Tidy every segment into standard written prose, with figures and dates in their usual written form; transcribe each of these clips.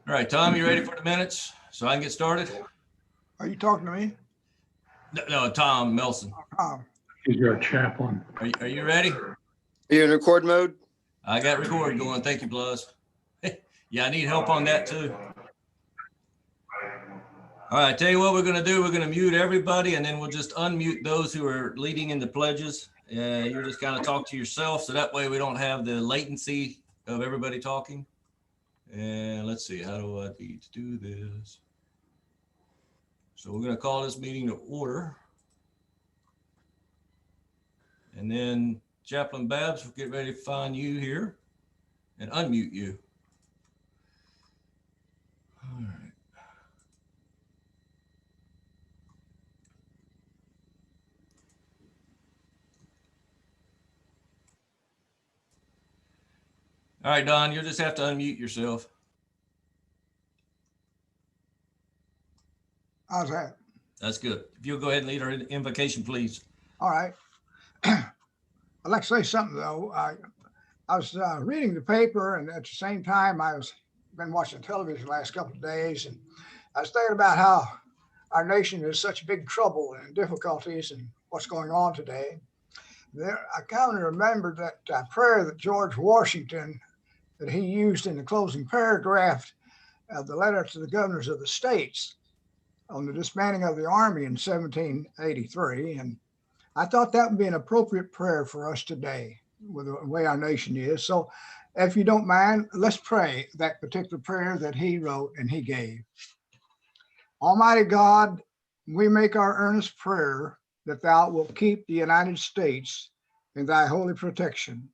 All right, Tom, you ready for the minutes so I can get started? Are you talking to me? No, Tom Melson. He's your chaplain. Are you ready? Are you in record mode? I got record going. Thank you, Buzz. Yeah, I need help on that too. All right, tell you what we're going to do. We're going to mute everybody, and then we'll just unmute those who are leading in the pledges. You're just kind of talk to yourself, so that way we don't have the latency of everybody talking. And let's see, how do I need to do this? So we're going to call this meeting to order. And then Chaplain Babs, we'll get ready to find you here and unmute you. All right. All right, Don, you'll just have to unmute yourself. How's that? That's good. If you'll go ahead and lead our invocation, please. All right. I'd like to say something though. I was reading the paper, and at the same time I was been watching television the last couple of days, and I was thinking about how our nation is such big trouble and difficulties and what's going on today. I kind of remembered that prayer that George Washington, that he used in the closing paragraph of the letter to the governors of the states on the disbanding of the army in 1783. And I thought that would be an appropriate prayer for us today with the way our nation is. So if you don't mind, let's pray that particular prayer that he wrote and he gave. Almighty God, we make our earnest prayer that thou wilt keep the United States in thy holy protection,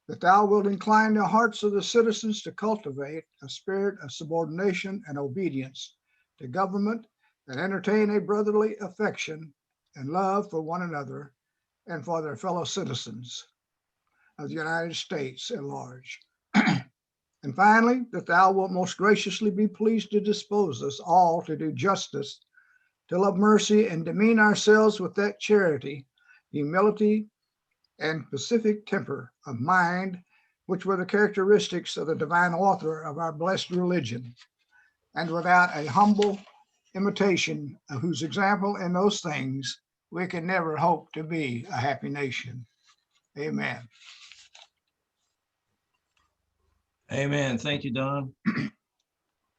that thou wilt incline the hearts of the citizens to cultivate a spirit of subordination and obedience to government, and entertain a brotherly affection and love for one another and for their fellow citizens of the United States at large. And finally, that thou wilt most graciously be pleased to dispose us all to do justice, to love mercy, and demean ourselves with that charity, humility, and pacific temper of mind, which were the characteristics of the divine author of our blessed religion, and without a humble imitation of whose example in those things we can never hope to be a happy nation. Amen. Amen. Thank you, Don.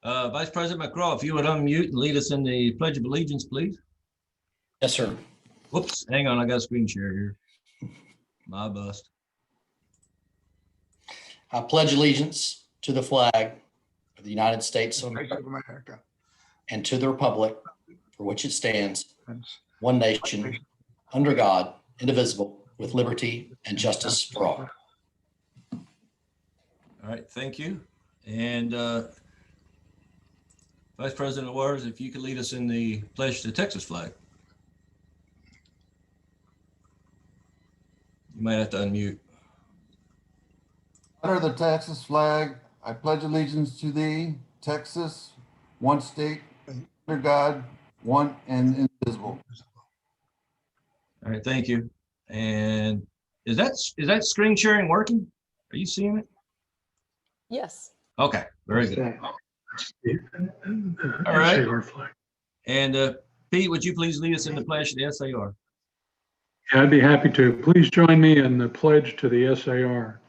Vice President McCraw, if you would unmute and lead us in the Pledge of Allegiance, please. Yes, sir. Whoops, hang on, I got a screen share here. My bust. I pledge allegiance to the flag of the United States of America and to the republic for which it stands, one nation, under God, indivisible, with liberty and justice for all. All right, thank you. And Vice President Waters, if you could lead us in the pledge to the Texas flag. You might have to unmute. Under the Texas flag, I pledge allegiance to thee, Texas, one state, under God, one and indivisible. All right, thank you. And is that screen sharing working? Are you seeing it? Yes. Okay, very good. All right. And Pete, would you please lead us in the pledge to the SAR? Yeah, I'd be happy to. Please join me in the pledge to the SAR.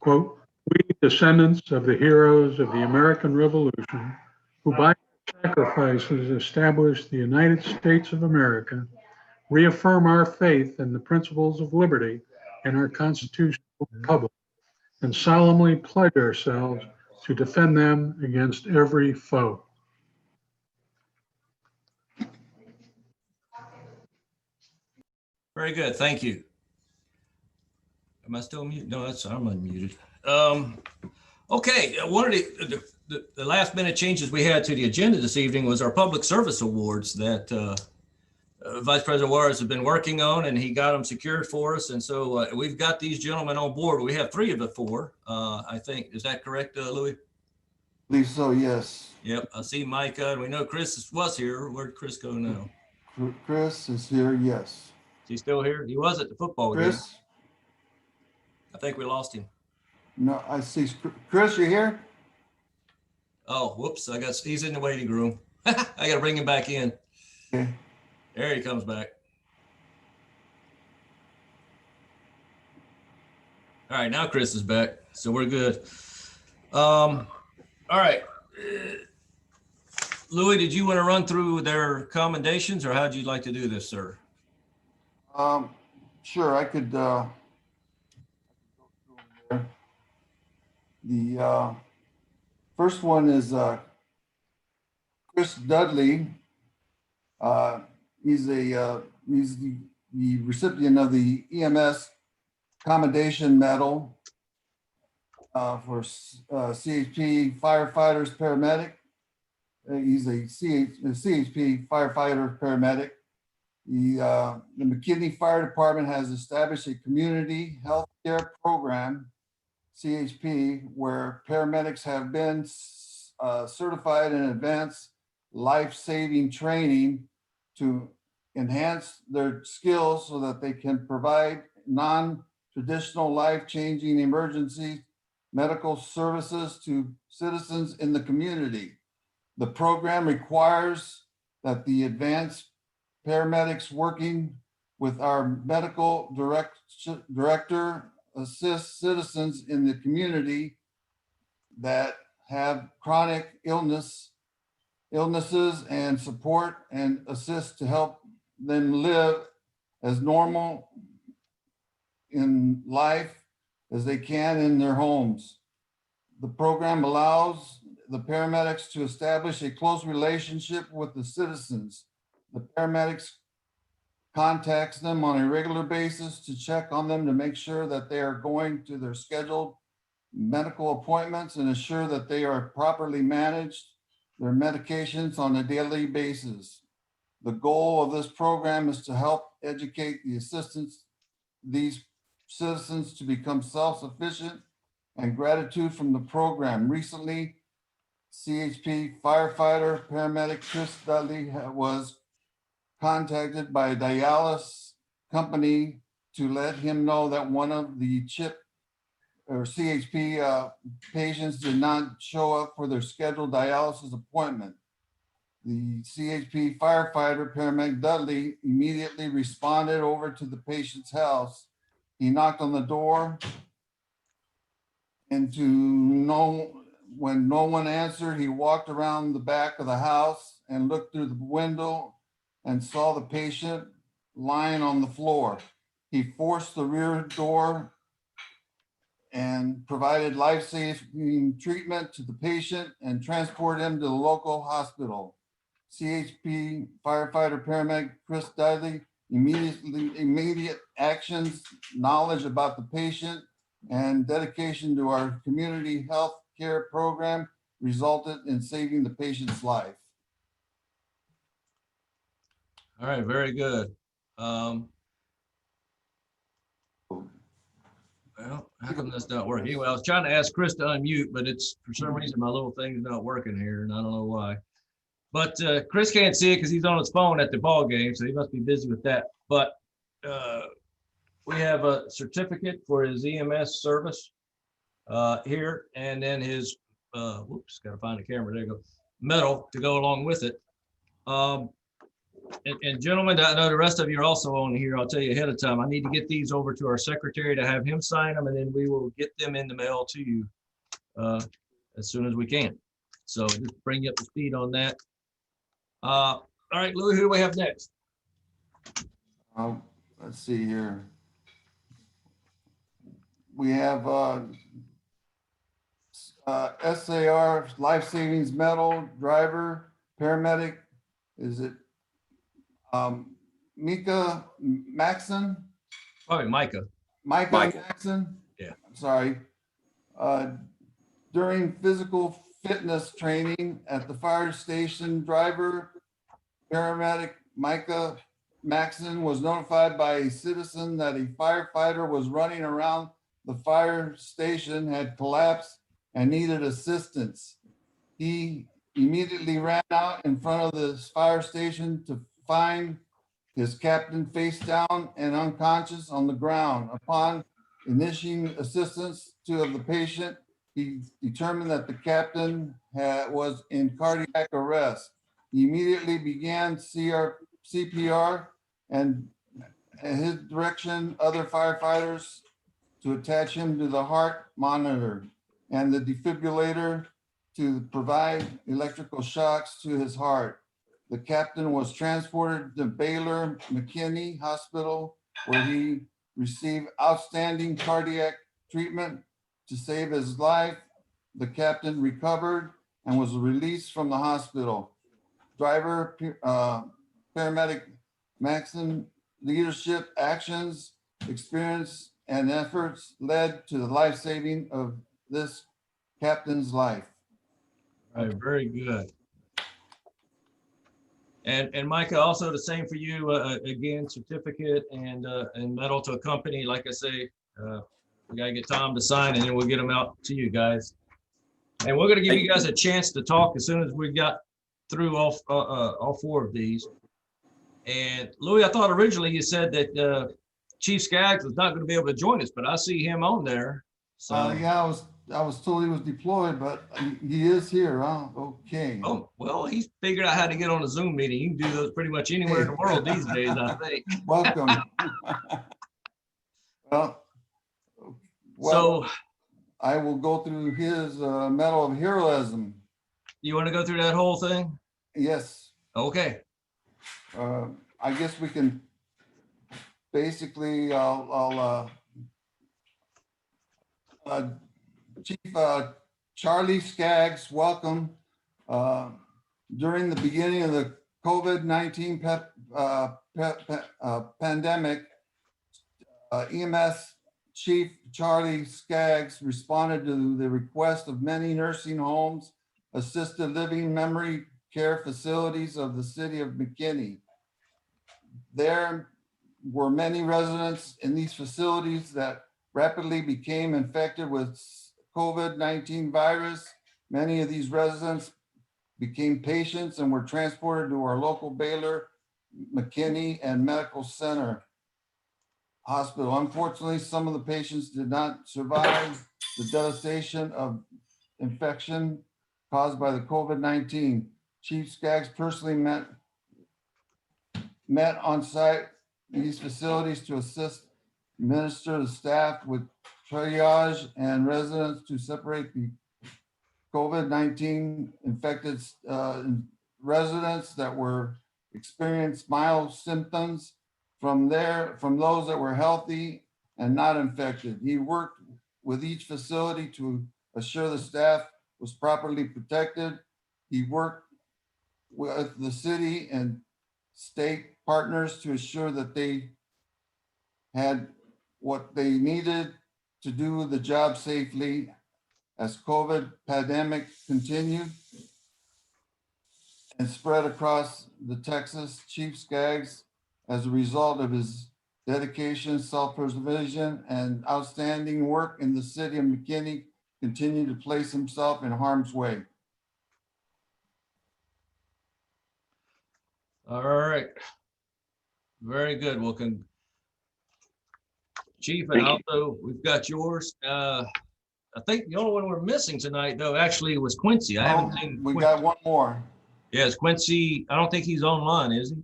Quote, we descendants of the heroes of the American Revolution, who by sacrifices established the United States of America, reaffirm our faith in the principles of liberty and our constitutional republic, and solemnly pledge ourselves to defend them against every foe. Very good, thank you. Am I still muted? No, I'm unmuted. Okay, one of the last minute changes we had to the agenda this evening was our public service awards that Vice President Juarez has been working on, and he got them secured for us. And so we've got these gentlemen on board. We have 3 of the 4, I think. Is that correct, Louis? I believe so, yes. Yep, I see Micah, and we know Chris was here. Where'd Chris go now? Chris is here, yes. Is he still here? He was at the football game. Chris? I think we lost him. No, I see. Chris, you here? Oh, whoops, he's in the waiting room. I gotta bring him back in. Okay. There he comes back. All right, now Chris is back, so we're good. All right. Louis, did you want to run through their commendations, or how'd you like to do this, sir? Sure, I could, the first one is Chris Dudley. He's the recipient of the EMS Commendation Medal for CHP firefighters paramedic. He's a CHP firefighter paramedic. The McKinney Fire Department has established a community health care program, CHP, where paramedics have been certified in advanced life-saving training to enhance their skills so that they can provide non-traditional life-changing emergency medical services to citizens in the community. The program requires that the advanced paramedics working with our medical director assist citizens in the community that have chronic illnesses and support and assist to help them live as normal in life as they can in their homes. The program allows the paramedics to establish a close relationship with the citizens. The paramedics contacts them on a regular basis to check on them to make sure that they are going to their scheduled medical appointments and assure that they are properly managed their medications on a daily basis. The goal of this program is to help educate these citizens to become self-sufficient and gratitude from the program. Recently, CHP firefighter paramedic Chris Dudley was contacted by a dialysis company to let him know that one of the CHIP or CHP patients did not show up for their scheduled dialysis appointment. The CHP firefighter paramedic Dudley immediately responded over to the patient's house. He knocked on the door, and when no one answered, he walked around the back of the house and looked through the window and saw the patient lying on the floor. He forced the rear door and provided life-saving treatment to the patient and transported him to the local hospital. CHP firefighter paramedic Chris Dudley immediate actions, knowledge about the patient, and dedication to our community health care program resulted in saving the patient's life. All right, very good. Well, how come that's not working? Anyway, I was trying to ask Chris to unmute, but it's for some reason my little thing is not working here, and I don't know why. But Chris can't see it because he's on his phone at the ball game, so he must be busy with that. But we have a certificate for his EMS service here, and then his whoops, gotta find the camera. There you go. Medal to go along with it. And gentlemen, I know the rest of you are also on here. I'll tell you ahead of time. I need to get these over to our secretary to have him sign them, and then we will get them in the mail to you as soon as we can. So just bring you up to speed on that. All right, Louis, who do we have next? Let's see here. We have SAR Life Savings Medal driver, paramedic. Is it Micah Maxon? Probably Micah. Micah Maxon? Yeah. I'm sorry. During physical fitness training at the fire station, driver, paramedic Micah Maxon was notified by a citizen that a firefighter was running around the fire station, had collapsed and needed assistance. He immediately ran out in front of the fire station to find his captain face down and unconscious on the ground. Upon Initiating assistance to the patient, he determined that the captain was in cardiac arrest. He immediately began CPR and at his direction, other firefighters to attach him to the heart monitor and the defibrillator to provide electrical shocks to his heart. The captain was transported to Baylor McKinney Hospital, where he received outstanding cardiac treatment to save his life. The captain recovered and was released from the hospital. Driver, paramedic Maxon leadership actions, experience, and efforts led to the life saving of this captain's life. All right, very good. And Micah, also the same for you. Again, certificate and medal to accompany. Like I say, we gotta get Tom to sign, and then we'll get them out to you guys. And we're gonna give you guys a chance to talk as soon as we got through all 4 of these. And Louis, I thought originally you said that Chief Skaggs was not going to be able to join us, but I see him on there. So Yeah, I was told he was deployed, but he is here, huh? Okay. oh, well, he's figured out how to get on a Zoom meeting. You can do those pretty much anywhere in the world these days, I think. Welcome. well, So I will go through his Medal of Heroism. you want to go through that whole thing? Yes. Okay. I guess we can basically, Chief Charlie Skaggs, welcome. During the beginning of the COVID-19 pandemic, EMS Chief Charlie Skaggs responded to the request of many nursing homes, assisted living, memory care facilities of the city of McKinney. There were many residents in these facilities that rapidly became infected with COVID-19 virus. Many of these residents became patients and were transported to our local Baylor, McKinney, and Medical Center Hospital. Unfortunately, some of the patients did not survive the devastation of infection caused by the COVID-19. Chief Skaggs personally met on site in these facilities to assist administer the staff with triage and residents to separate the COVID-19 infected residents that were experienced mild symptoms from those that were healthy and not infected. He worked with each facility to assure the staff was properly protected. He worked with the city and state partners to assure that they had what they needed to do the job safely as COVID pandemic continued and spread across the Texas. Chief Skaggs, as a result of his dedication, self-preservation, and outstanding work in the city of McKinney, continued to place himself in harm's way. All right. Very good. Well, Chief, and also we've got yours. I think the only one we're missing tonight, though, actually was Quincy. I haven't seen. We got one more. Yes, Quincy. I don't think he's online, is he?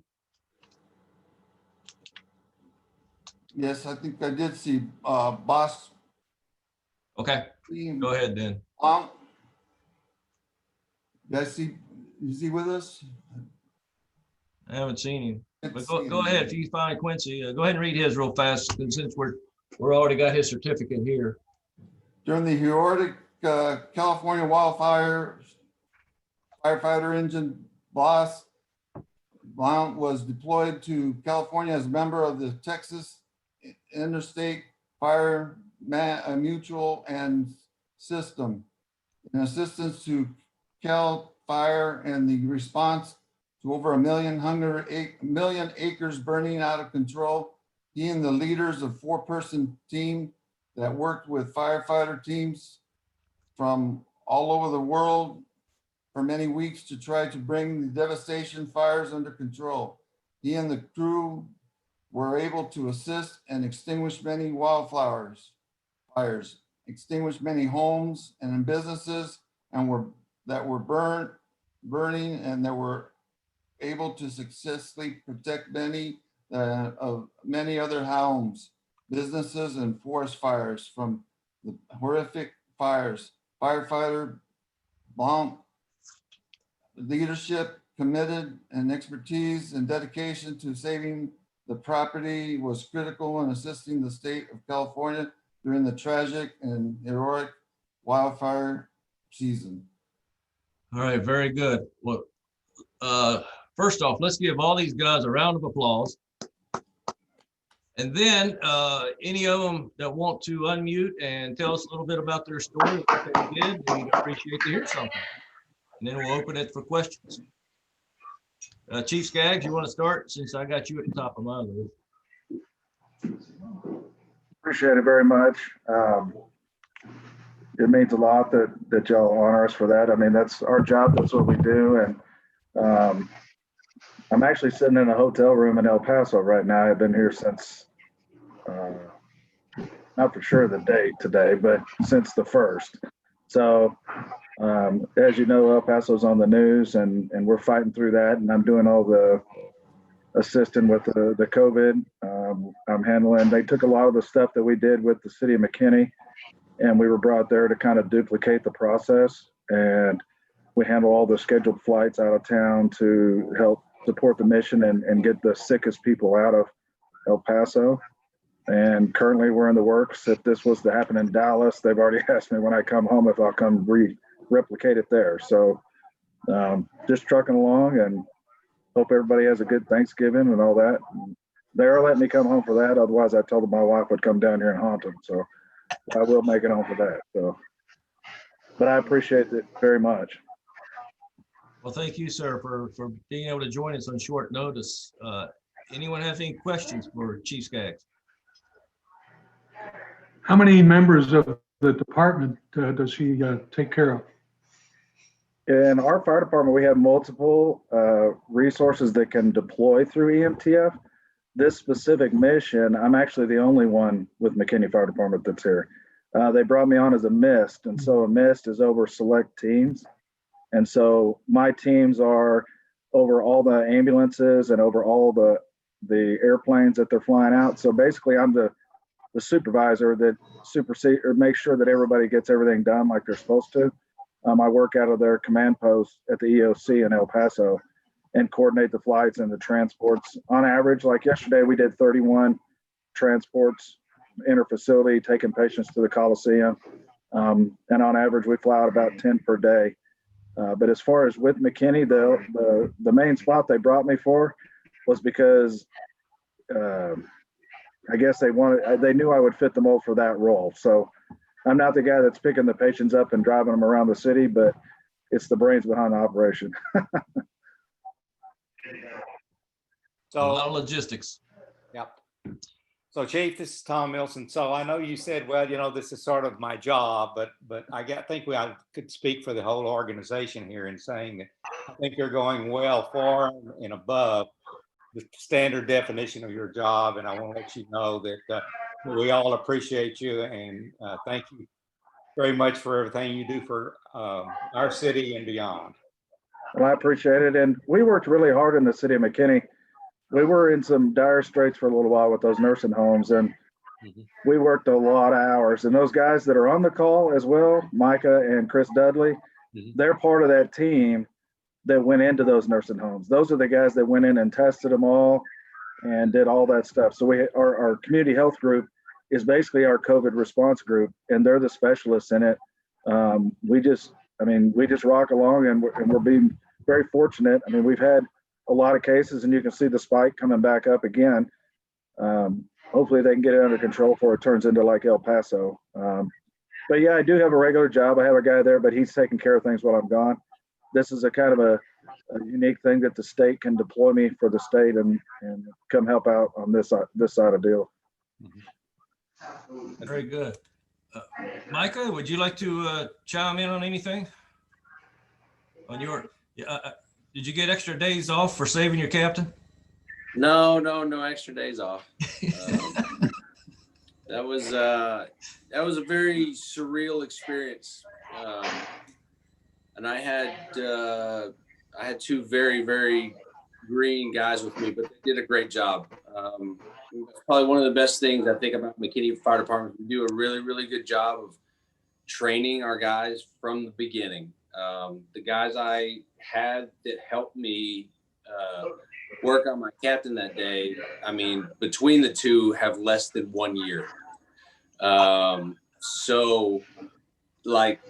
Yes, I think I did see Boss. Okay, go ahead then. Is he with us? I haven't seen him. But go ahead if you find Quincy. Go ahead and read his real fast, since we're already got his certificate here. During the heroic California wildfire, firefighter engine Boss Blount was deployed to California as a member of the Texas Interstate Fire Mutual and System in assistance to Cal Fire and the response to over 1 million acres burning out of control. He and the leaders of 4-person team that worked with firefighter teams from all over the world for many weeks to try to bring the devastation fires under control. He and the crew were able to assist and extinguish many wildfires. fires, extinguished many homes and businesses and that were burning, and that were able to successfully protect many other homes, businesses, and forest fires from the horrific fires. Firefighter bomb leadership, committed and expertise and dedication to saving the property was critical in assisting the state of California during the tragic and heroic wildfire season. All right, very good. Well, first off, let's give all these guys a round of applause. And then any of them that want to unmute and tell us a little bit about their story, what they did, we'd appreciate to hear something. And then we'll open it for questions. Chief Skaggs, you want to start since I got you at the top of my list? Appreciate it very much. It means a lot that y'all honor us for that. I mean, that's our job. That's what we do. And I'm actually sitting in a hotel room in El Paso right now. I've been here since, not for sure the date today, but since the 1st. So as you know, El Paso's on the news, and we're fighting through that. And I'm doing all the assisting with the COVID. I'm handling, they took a lot of the stuff that we did with the city of McKinney, and we were brought there to kind of duplicate the process. And we handle all the scheduled flights out of town to help support the mission and get the sickest people out of El Paso. And currently we're in the works. If this was to happen in Dallas, they've already asked me when I come home if I'll come replicate it there. So just trucking along, and hope everybody has a good Thanksgiving and all that. They are letting me come home for that. Otherwise, I told them my wife would come down here and haunt them. So I will make it home for that. So, but I appreciate it very much. Well, thank you, sir, for being able to join us on short notice. Anyone have any questions for Chief Skaggs? How many members of the department does he take care of? In our fire department, we have multiple resources that can deploy through EMTF. This specific mission, I'm actually the only one with McKinney Fire Department that's here. They brought me on as a MIST, and so a MIST is over select teams. And so my teams are over all the ambulances and over all the airplanes that they're flying out. So basically, I'm the supervisor that supersedes or makes sure that everybody gets everything done like they're supposed to. I work out of their command post at the EOC in El Paso and coordinate the flights and the transports. On average, like yesterday, we did 31 transports inter-facility, taking patients to the Coliseum. And on average, we fly out about 10 per day. But as far as with McKinney, the main spot they brought me for was because I guess they knew I would fit the mold for that role. So I'm not the guy that's picking the patients up and driving them around the city, but it's the brains behind the operation. A lot of logistics. Yep. So Chief, this is Tom Milson. So I know you said, well, you know, this is sort of my job, but I think I could speak for the whole organization here in saying that I think you're going well far and above the standard definition of your job. And I want to let you know that we all appreciate you and thank you very much for everything you do for our city and beyond. Well, I appreciate it. And we worked really hard in the city of McKinney. We were in some dire straits for a little while with those nursing homes, and we worked a lot of hours. And those guys that are on the call as well, Micah and Chris Dudley, they're part of that team that went into those nursing homes. Those are the guys that went in and tested them all and did all that stuff. So our community health group is basically our COVID response group, and they're the specialists in it. We just rock along, and we're being very fortunate. I mean, we've had a lot of cases, and you can see the spike coming back up again. Hopefully they can get it under control before it turns into like El Paso. But yeah, I do have a regular job. I have a guy there, but he's taking care of things while I'm gone. This is a kind of a unique thing that the state can deploy me for the state and come help out on this side of the deal. Very good. Micah, would you like to chime in on anything? On your, did you get extra days off for saving your captain? No extra days off. That was a very surreal experience. And I had two very, very green guys with me, but they did a great job. It's probably one of the best things I think about McKinney Fire Department. We do a really, really good job of training our guys from the beginning. The guys I had that helped me work on my captain that day, I mean, between the two have less than 1 year. So like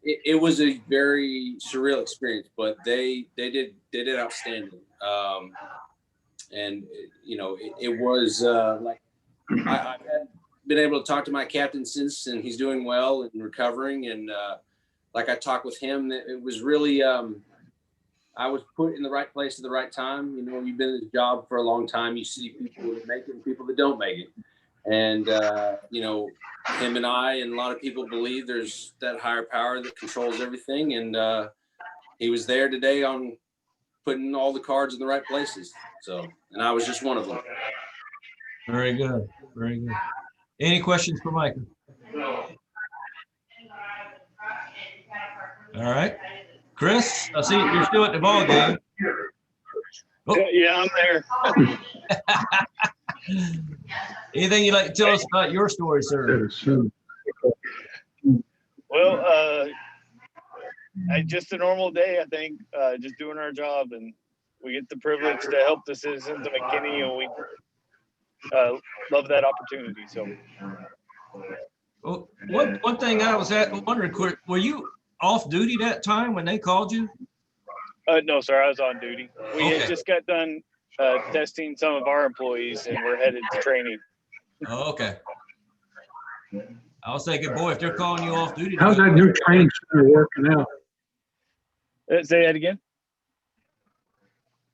it was a very surreal experience, but they did outstanding. And you know, it was like I've been able to talk to my captain since, and he's doing well and recovering. And like I talked with him, it was really I was put in the right place at the right time. You know, you've been in this job for a long time. You see people that make it and people that don't make it. And, you know, him and I and a lot of people believe there's that higher power that controls everything. And he was there today on putting all the cards in the right places. So, and I was just one of them. Very good. Very good. Any questions for Micah? All right. Chris, I see you're still at the ball game. Oh. Yeah, I'm there. Anything you'd like to tell us about your story, sir? Well, just a normal day, I think, just doing our job, and we get the privilege to help the citizens of McKinney, and we love that opportunity. So, well, one thing I was wondering, were you off duty that time when they called you? no, sir, I was on duty. We Okay. had just got done testing some of our employees, and we're headed to training. Oh, okay. I was thinking, boy, if they're calling you off duty. How's that new training center working out? Say that again.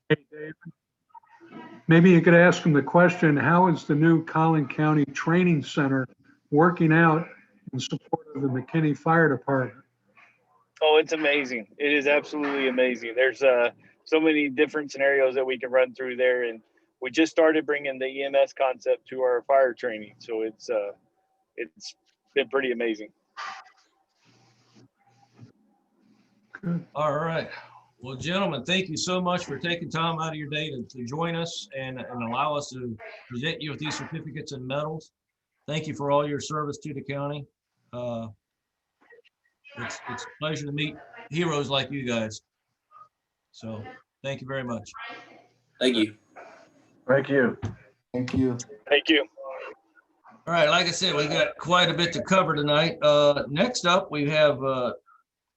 Hey, David. Maybe you could ask him the question, how is the new Collin County Training Center working out in support of the McKinney Fire Department? Oh, it's amazing. It is absolutely amazing. There's so many different scenarios that we can run through there. And we just started bringing the EMS concept to our fire training. So it's been pretty amazing. Good. All right. Well, gentlemen, thank you so much for taking time out of your day to join us and allow us to present you with these certificates and medals. Thank you for all your service to the county. It's a pleasure to meet heroes like you guys. So thank you very much. Thank you. Thank you. Thank you. Thank you. All right, like I said, we got quite a bit to cover tonight. Next up, we have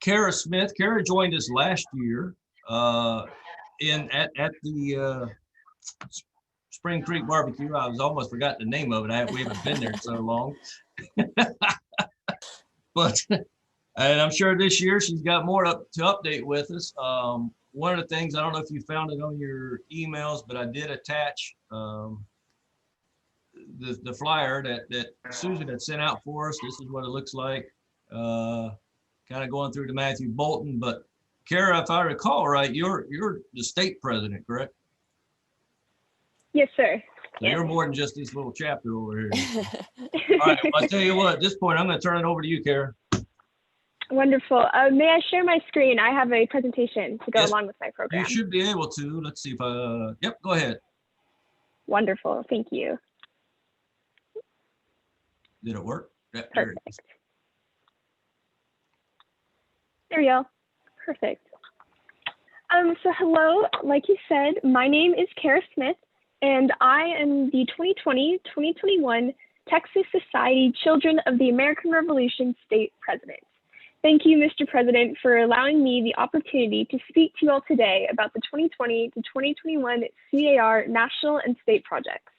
Kara Smith. Kara joined us last year at the Spring Creek Barbecue. I was almost forgot the name of it. We haven't been there so long. But and I'm sure this year she's got more to update with us. One of the things, I don't know if you found it on your emails, but I did attach the flyer that Susan had sent out for us. This is what it looks like. Kind of going through to Matthew Bolton, but Kara, if I recall right, you're the state president, correct? Yes, sir. So you're more than just this little chapter over here. All right, well, I'll tell you what, at this point, I'm going to turn it over to you, Kara. Wonderful. May I share my screen? I have a presentation to go Yes, along with my program. You should be able to. Let's see if yep, go ahead. Wonderful. Thank you. Did it work? Yeah, there it is. Perfect. There we go. Perfect. So hello, like you said, my name is Kara Smith, and I am the 2020-2021 Texas Society Children of the American Revolution State President. Thank you, Mr. President, for allowing me the opportunity to speak to you all today about the 2020 to 2021 C.A.R. national and state projects.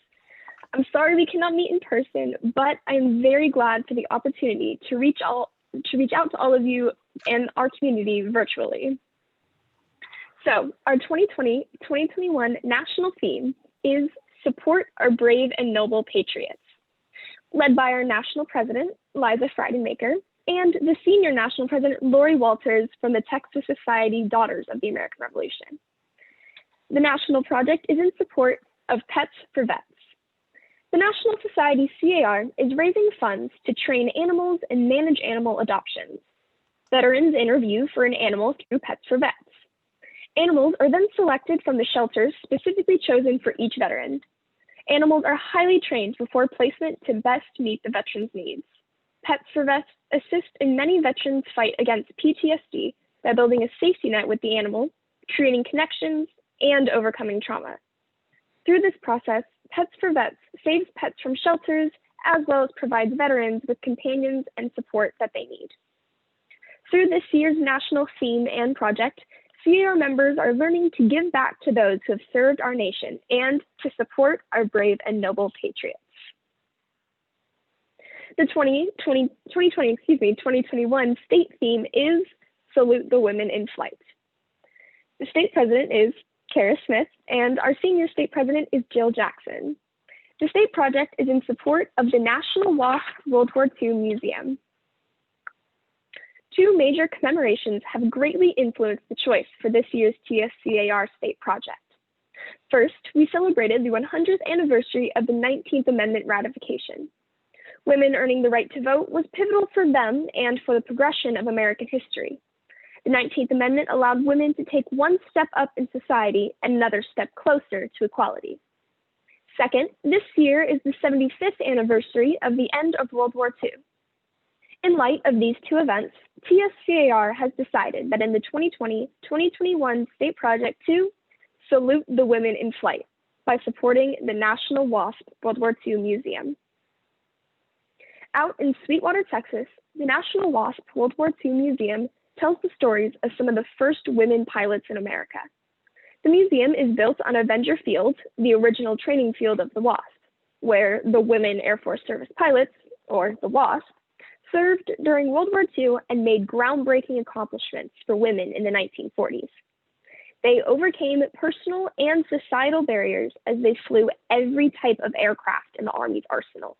I'm sorry we cannot meet in person, but I am very glad for the opportunity to reach out to all of you and our community virtually. So our 2020-2021 national theme is Support Our Brave and Noble Patriots, led by our national president, Liza Frydenmaker, and the senior national president, Lori Walters from the Texas Society Daughters of the American Revolution. The national project is in support of Pets for Vets. The National Society C.A.R. is raising funds to train animals and manage animal adoptions. Veterans interview for an animal through Pets for Vets. Animals are then selected from the shelters specifically chosen for each veteran. Animals are highly trained before placement to best meet the veteran's needs. Pets for Vets assist in many veterans' fight against PTSD by building a safety net with the animal, creating connections, and overcoming trauma. Through this process, Pets for Vets saves pets from shelters, as well as provides veterans with companions and support that they need. Through this year's national theme and project, C.A.R. members are learning to give back to those who have served our nation and to support our brave and noble patriots. The 2021 state theme is Salute the Women in Flight. The state president is Kara Smith, and our senior state president is Jill Jackson. The state project is in support of the National W.A.S.P. World War II Museum. Two major commemorations have greatly influenced the choice for this year's TSCAR state project. First, we celebrated the 100th anniversary of the 19th Amendment ratification. Women earning the right to vote was pivotal for them and for the progression of American history. The 19th Amendment allowed women to take one step up in society and another step closer to equality. Second, this year is the 75th anniversary of the end of World War II. In light of these two events, TSCAR has decided that in the 2020-2021 state project to salute the women in flight by supporting the National W.A.S.P. World War II Museum. Out in Sweetwater, Texas, the National W.A.S.P. World War II Museum tells the stories of some of the first women pilots in America. The museum is built on Avenger Field, the original training field of the W.A.S.P., where the Women Air Force Service pilots, or the W.A.S.P., served during World War II and made groundbreaking accomplishments for women in the 1940s. They overcame personal and societal barriers as they flew every type of aircraft in the Army's arsenal.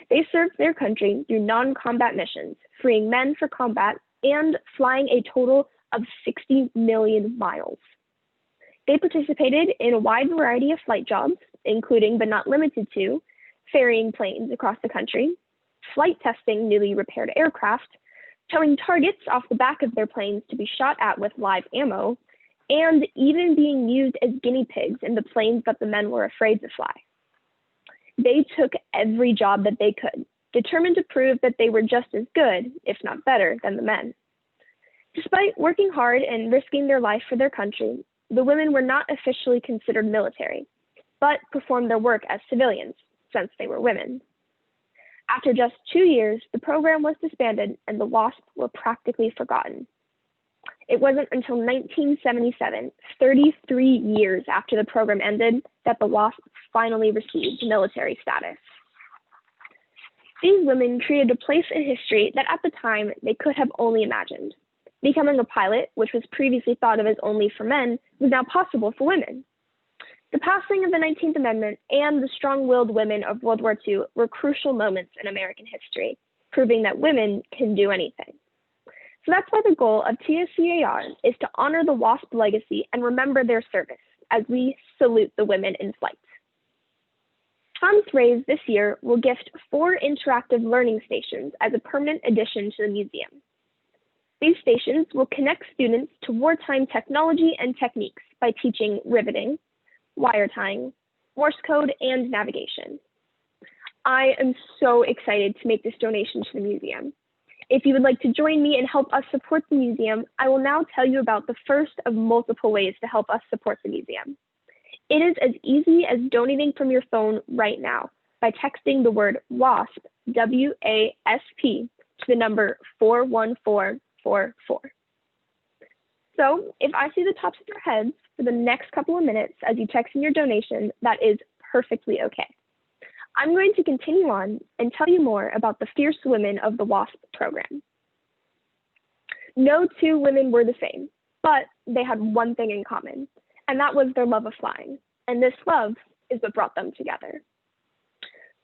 They served their country through non-combat missions, freeing men for combat and flying a total of 60 million miles. They participated in a wide variety of flight jobs, including but not limited to ferrying planes across the country, flight testing newly repaired aircraft, towing targets off the back of their planes to be shot at with live ammo, and even being used as guinea pigs in the planes that the men were afraid to fly. They took every job that they could, determined to prove that they were just as good, if not better, than the men. Despite working hard and risking their life for their country, the women were not officially considered military, but performed their work as civilians, since they were women. After just 2 years, the program was disbanded and the W.A.S.P. were practically forgotten. It wasn't until 1977, 33 years after the program ended, that the W.A.S.P. finally received military status. These women created a place in history that at the time they could have only imagined. Becoming a pilot, which was previously thought of as only for men, was now possible for women. The passing of the 19th Amendment and the strong-willed women of World War II were crucial moments in American history, proving that women can do anything. So that's why the goal of TSCAR is to honor the W.A.S.P. legacy and remember their service as we salute the women in flight. Funds raised this year will gift 4 interactive learning stations as a permanent addition to the museum. These stations will connect students to wartime technology and techniques by teaching riveting, wire tying, Morse code, and navigation. I am so excited to make this donation to the museum. If you would like to join me and help us support the museum, I will now tell you about the first of multiple ways to help us support the museum. It is as easy as donating from your phone right now by texting the word WASP, W-A-S-P, to the number 41444. So if I see the tops of your heads for the next couple of minutes as you text in your donation, that is perfectly okay. I'm going to continue on and tell you more about the fierce women of the W.A.S.P. program. No two women were the same, but they had one thing in common, and that was their love of flying. And this love is what brought them together.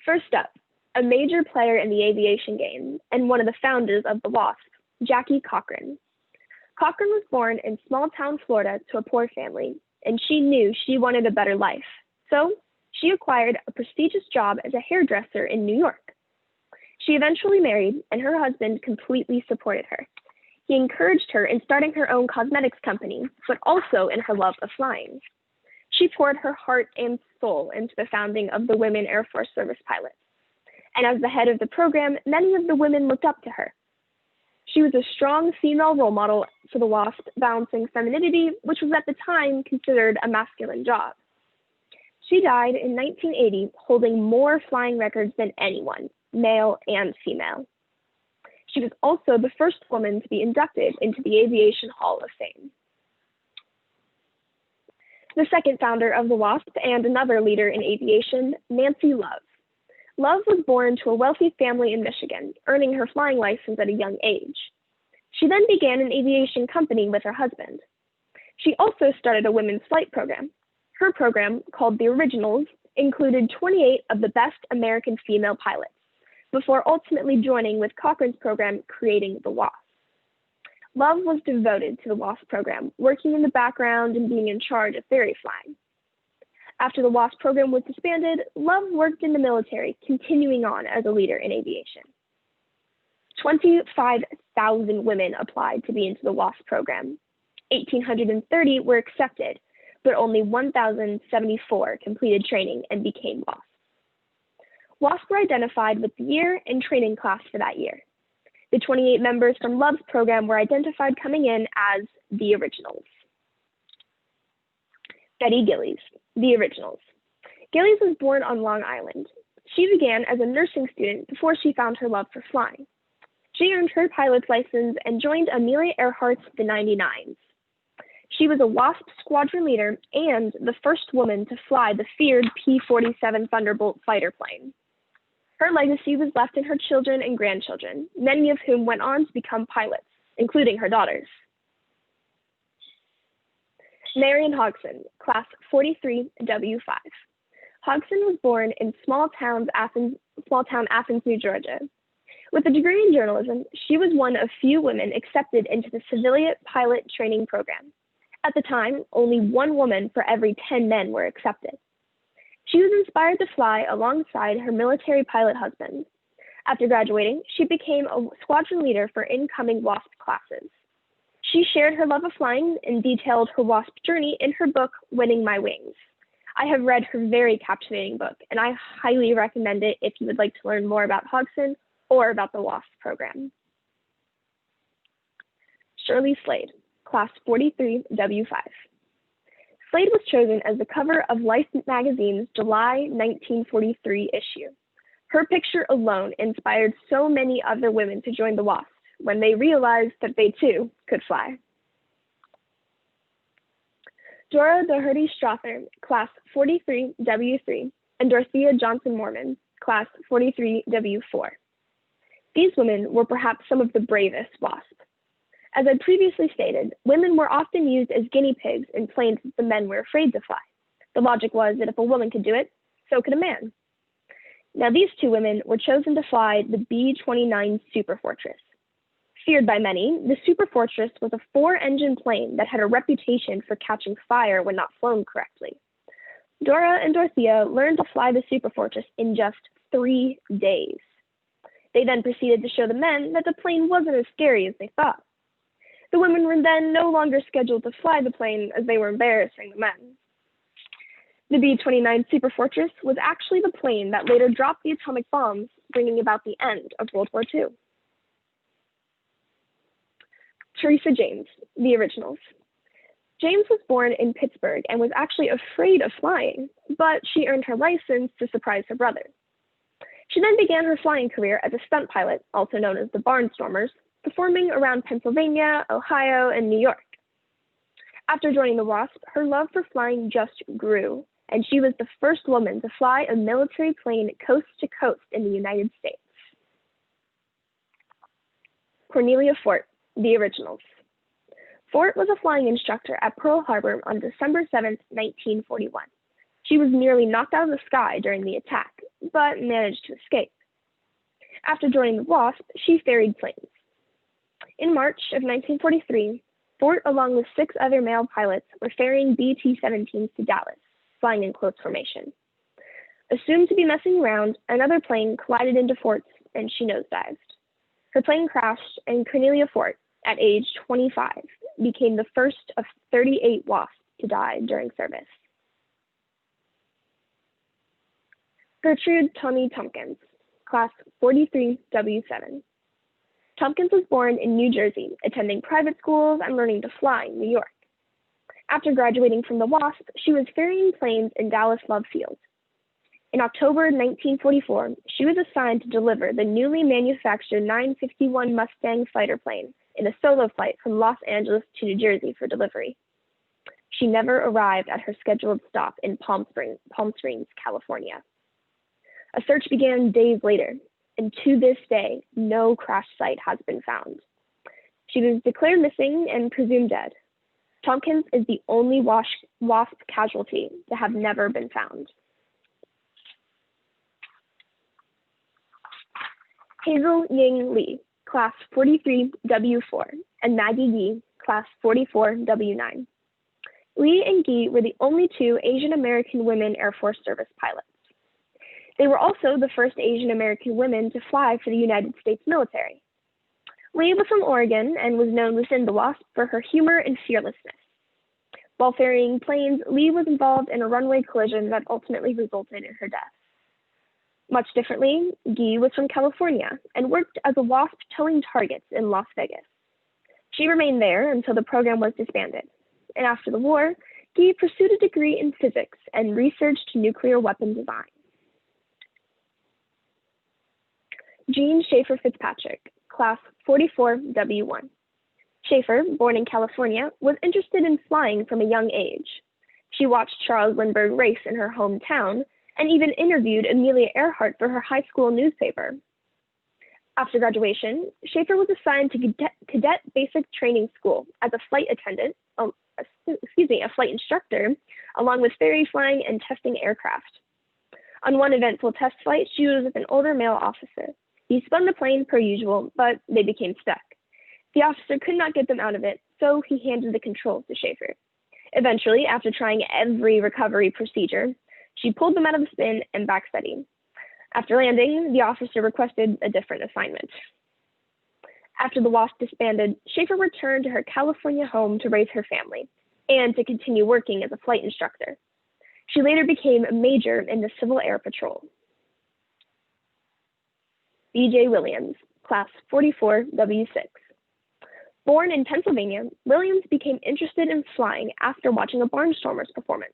First up, a major player in the aviation game and one of the founders of the W.A.S.P., Jackie Cochran. Cochran was born in small town Florida to a poor family, and she knew she wanted a better life. So she acquired a prestigious job as a hairdresser in New York. She eventually married, and her husband completely supported her. He encouraged her in starting her own cosmetics company, but also in her love of flying. She poured her heart and soul into the founding of the Women Air Force Service Pilots. And as the head of the program, many of the women looked up to her. She was a strong female role model for the W.A.S.P, balancing femininity, which was at the time considered a masculine job. She died in 1980, holding more flying records than anyone, male and female. She was also the first woman to be inducted into the Aviation Hall of Fame. The second founder of the W.A.S.P and another leader in aviation, Nancy Love. Love was born to a wealthy family in Michigan, earning her flying license at a young age. She then began an aviation company with her husband. She also started a women's flight program. Her program, called The Originals, included 28 of the best American female pilots, before ultimately joining with Cochran's program, creating the W.A.S.P. Love was devoted to the W.A.S.P program, working in the background and being in charge of ferry flying. After the W.A.S.P program was disbanded, Love worked in the military, continuing on as a leader in aviation. 25,000 women applied to be into the W.A.S.P program. 1,830 were accepted, but only 1,074 completed training and became W.A.S.P. W.A.S.P were identified with the year and training class for that year. The 28 members from Love's program were identified coming in as the Originals. Betty Gillies, the Originals. Gillies was born on Long Island. She began as a nursing student before she found her love for flying. She earned her pilot's license and joined Amelia Earhart's the 99s. She was a W.A.S.P squadron leader and the first woman to fly the feared P-47 Thunderbolt fighter plane. Her legacy was left in her children and grandchildren, many of whom went on to become pilots, including her daughters. Marion Hodgson, class 43W5. Hodgson was born in small town Athens, New Georgia. With a degree in journalism, she was one of few women accepted into the civilian pilot training program. At the time, only one woman for every 10 men were accepted. She was inspired to fly alongside her military pilot husband. After graduating, she became a squadron leader for incoming W.A.S.P classes. She shared her love of flying and detailed her W.A.S.P journey in her book, Winning My Wings. I have read her very captivating book, and I highly recommend it if you would like to learn more about Hodgson or about the W.A.S.P program. Shirley Slade, class 43W5. Slade was chosen as the cover of Life magazine's July 1943 issue. Her picture alone inspired so many other women to join the W.A.S.P when they realized that they too could fly. Dora Doherty Strother, class 43W3, and Dorothea Johnson Mormon, class 43W4. These women were perhaps some of the bravest W.A.S.P. As I previously stated, women were often used as guinea pigs in planes that the men were afraid to fly. The logic was that if a woman could do it, so could a man. Now these two women were chosen to fly the B-29 Super Fortress. Feared by many, the Super Fortress was a 4-engine plane that had a reputation for catching fire when not flown correctly. Dora and Dorothea learned to fly the Super Fortress in just 3 days. They then proceeded to show the men that the plane wasn't as scary as they thought. The women were then no longer scheduled to fly the plane as they were embarrassing the men. The B-29 Super Fortress was actually the plane that later dropped the atomic bombs, bringing about the end of World War II. Teresa James, the Originals. James was born in Pittsburgh and was actually afraid of flying, but she earned her license to surprise her brother. She then began her flying career as a stunt pilot, also known as the Barnstormers, performing around Pennsylvania, Ohio, and New York. After joining the W.A.S.P, her love for flying just grew, and she was the first woman to fly a military plane coast to coast in the United States. Cornelia Fort, the Originals. Fort was a flying instructor at Pearl Harbor on December 7, 1941. She was nearly knocked out of the sky during the attack, but managed to escape. After joining the W.A.S.P, she ferried planes. In March of 1943, Fort, along with 6 other male pilots, were ferrying BT-17s to Dallas, flying in close formation. Assumed to be messing around, another plane collided into Fort's and she nosedived. Her plane crashed, and Cornelia Fort, at age 25, became the first of 38 WASP to die during service. Gertrude Tompkins, class 43W7. Tompkins was born in New Jersey, attending private schools and learning to fly in New York. After graduating from the W.A.S.P, she was ferrying planes in Dallas Love Field. In October 1944, she was assigned to deliver the newly manufactured 951 Mustang fighter plane in a solo flight from Los Angeles to New Jersey for delivery. She never arrived at her scheduled stop in Palm Springs, California. A search began days later, and to this day, no crash site has been found. She was declared missing and presumed dead. Tompkins is the only WASP casualty to have never been found. Hazel Ying Lee, class 43W4, and Maggie Gee, class 44W9. Lee and Gee were the only two Asian American women Air Force Service pilots. They were also the first Asian American women to fly for the United States military. Lee was from Oregon and was known within the WASP for her humor and fearlessness. While ferrying planes, Lee was involved in a runway collision that ultimately resulted in her death. Much differently, Gee was from California and worked as a WASP towing targets in Las Vegas. She remained there until the program was disbanded. And after the war, Gee pursued a degree in physics and researched nuclear weapon design. Jean Schaefer Fitzpatrick, class 44W1. Schaefer, born in California, was interested in flying from a young age. She watched Charles Lindbergh race in her hometown and even interviewed Amelia Earhart for her high school newspaper. After graduation, Schaefer was assigned to Cadet Basic Training School as a flight instructor, along with ferry flying and testing aircraft. On one eventful test flight, she was with an older male officer. He spun the plane per usual, but they became stuck. The officer could not get them out of it, so he handed the controls to Schaefer. Eventually, after trying every recovery procedure, she pulled them out of the spin and backsteadied. After landing, the officer requested a different assignment. After the WASP disbanded, Schaefer returned to her California home to raise her family and to continue working as a flight instructor. She later became a major in the Civil Air Patrol. B.J. Williams, class 44W6. Born in Pennsylvania, Williams became interested in flying after watching a Barnstormers performance.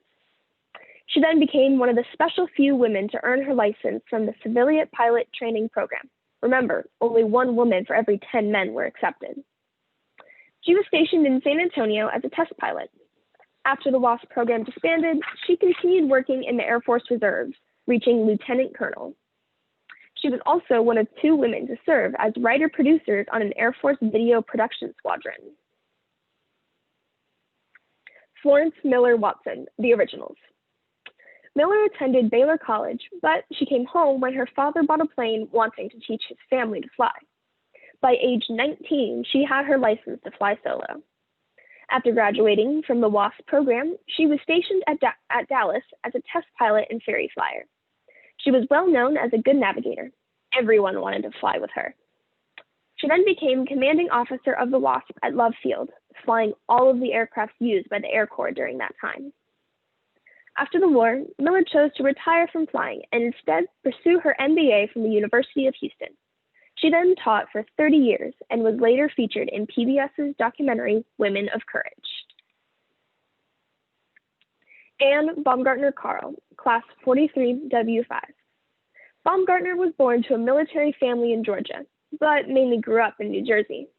She then became one of the special few women to earn her license from the Civilian Pilot Training Program. Remember, only one woman for every 10 men were accepted. She was stationed in San Antonio as a test pilot. After the WASP program disbanded, she continued working in the Air Force Reserves, reaching Lieutenant Colonel. She was also one of 2 women to serve as writer-producers on an Air Force video production squadron. Florence Miller Watson, The Originals. Miller attended Baylor College, but she came home when her father bought a plane wanting to teach his family to fly. By age 19, she had her license to fly solo. After graduating from the W.A.S.P program, she was stationed at Dallas as a test pilot and ferry flyer. She was well known as a good navigator. Everyone wanted to fly with her. She then became commanding officer of the W.A.S.P at Love Field, flying all of the aircraft used by the Air Corps during that time. After the war, Miller chose to retire from flying and instead pursue her MBA from the University of Houston. She then taught for 30 years and was later featured in PBS's documentary, Women of Courage. Anne Baumgartner Carl, class 43W5. Baumgartner was born to a military family in Georgia, but mainly grew up in New Jersey.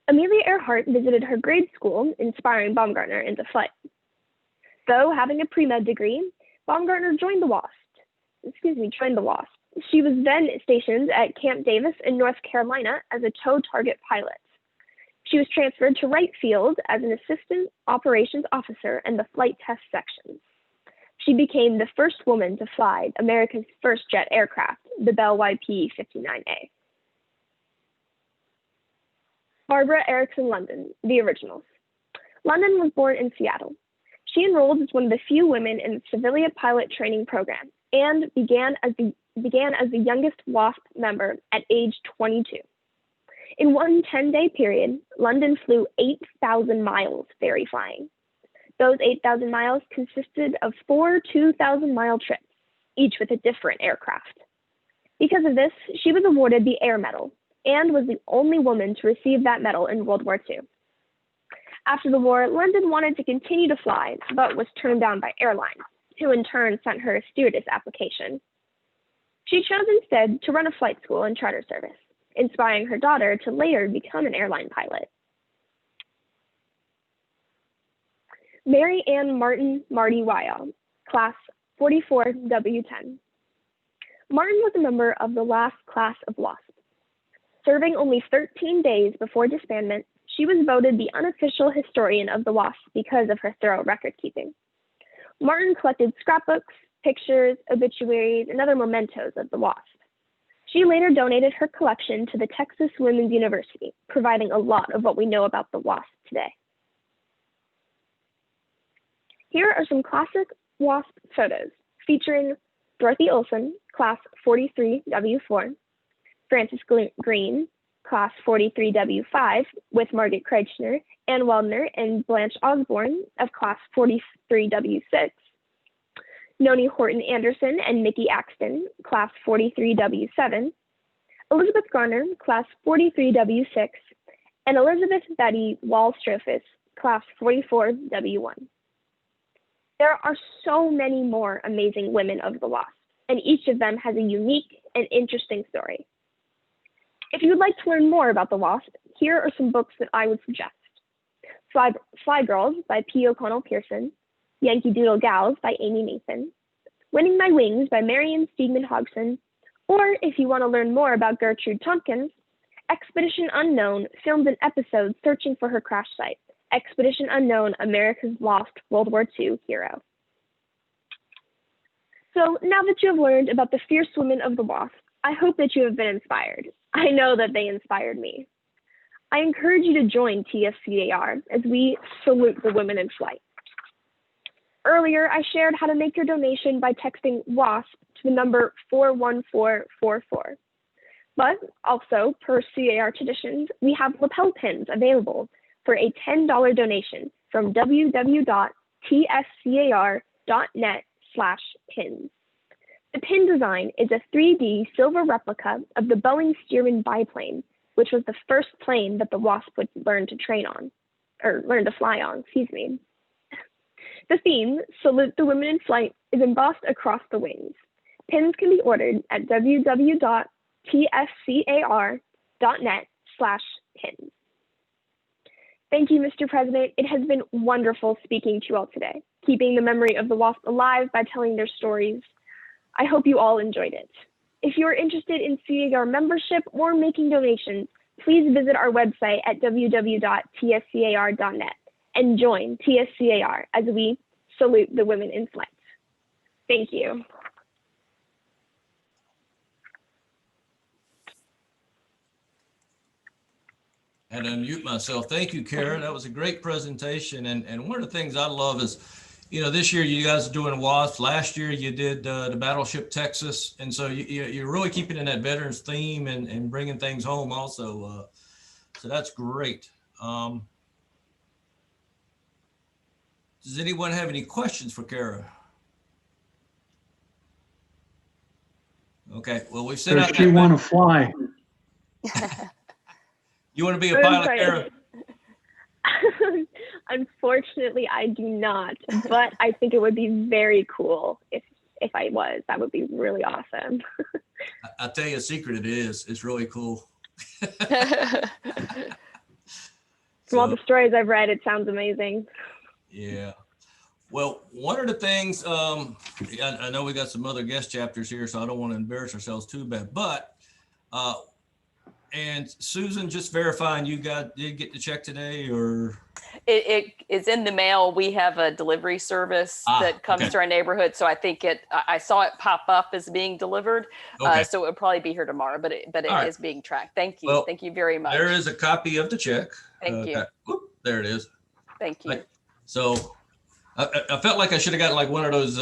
Amelia Earhart visited her grade school, inspiring Baumgartner into flight. Though having a pre-med degree, Baumgartner joined the W.A.S.P. She was then stationed at Camp Davis in North Carolina as a tow target pilot. She was transferred to Wright Field as an assistant operations officer in the flight test section. She became the first woman to fly America's first jet aircraft, the Bell YP-59A. Barbara Erickson London, The Originals. London was born in Seattle. She enrolled as one of the few women in the Civilian Pilot Training Program and began as the youngest WASP member at age 22. In one 10-day period, London flew 8,000 miles ferry flying. Those 8,000 miles consisted of 4 2,000-mile trips, each with a different aircraft. Because of this, she was awarded the Air Medal and was the only woman to receive that medal in World War II. After the war, London wanted to continue to fly, but was turned down by airlines, who in turn sent her a stewardess application. She chose instead to run a flight school and charter service, inspiring her daughter to later become an airline pilot. Mary Ann Martin Marty Weil, class 44W10. Martin was a member of the last class of WASP. Serving only 13 days before disbandment, she was voted the unofficial historian of the WASP because of her thorough record keeping. Martin collected scrapbooks, pictures, obituaries, and other mementos of the WASP. She later donated her collection to the Texas Women's University, providing a lot of what we know about the WASP today. Here are some classic WASP photos featuring Dorothy Olson, class 43W4, Frances Green, class 43W5, with Margaret Kreichner, Ann Waldner, and Blanche Osborne of class 43W6, Noni Horton Anderson and Nikki Axton, class 43W7, Elizabeth Garner, class 43W6, and Elizabeth Betty Wall-Strophus, class 44W1. There are so many more amazing women of the WASP, and each of them has a unique and interesting story. If you would like to learn more about the WASP, here are some books that I would suggest. Fly Girls by P. O'Connell Pearson, Yankee Doodle Gals by Amy Nathan, Winning My Wings by Marion Steedman Hodgson, or if you want to learn more about Gertrude Tompkins, Expedition Unknown filmed an episode searching for her crash site, Expedition Unknown, America's Lost World War II Hero. So now that you have learned about the fierce women of the WASP, I hope that you have been inspired. I know that they inspired me. I encourage you to join TSCAR as we salute the women in flight. Earlier, I shared how to make your donation by texting WASP to the number 41444. But also, per CAR traditions, we have lapel pins available for a $10 donation from www.tscar.net/pins. The pin design is a 3D silver replica of the Boeing Stearman biplane, which was the first plane that the WASP would learn to fly on, excuse me. The theme, Salute the Women in Flight, is embossed across the wings. Pins can be ordered at www.tscar.net/pins. Thank you, Mr. President. It has been wonderful speaking to you all today, keeping the memory of the WASP alive by telling their stories. I hope you all enjoyed it. If you are interested in CAR membership or making donations, please visit our website at www.tscar.net and join TSCAR as we salute the women in flight. Thank you. I had to unmute myself. Thank you, Kara. That was a great presentation. And one of the things I love is, you know, this year you guys are doing WASP. Last year you did the Battleship Texas. And so you're really keeping in that veterans theme and bringing things home also. So that's great. Does anyone have any questions for Kara? Okay, well, we've sent out. Does she want to fly? You want to be a pilot, Kara? Unfortunately, I do not, but I think it would be very cool if I was. That would be really awesome. I'll tell you a secret, it is. It's really cool. From all the stories I've read, it sounds amazing. Yeah. Well, one of the things, I know we got some other guest chapters here, so I don't want to embarrass ourselves too bad, but, and Susan, just verifying did get the check today, or? It's in the mail. We have a delivery service that comes to our neighborhood. So I think I saw it pop up as being delivered. Okay. So it'll probably be here tomorrow, but it is being tracked. Thank you. Well, thank you very much. There is a copy of the check. Thank you. There it is. Thank you. So I felt like I should have gotten like one of those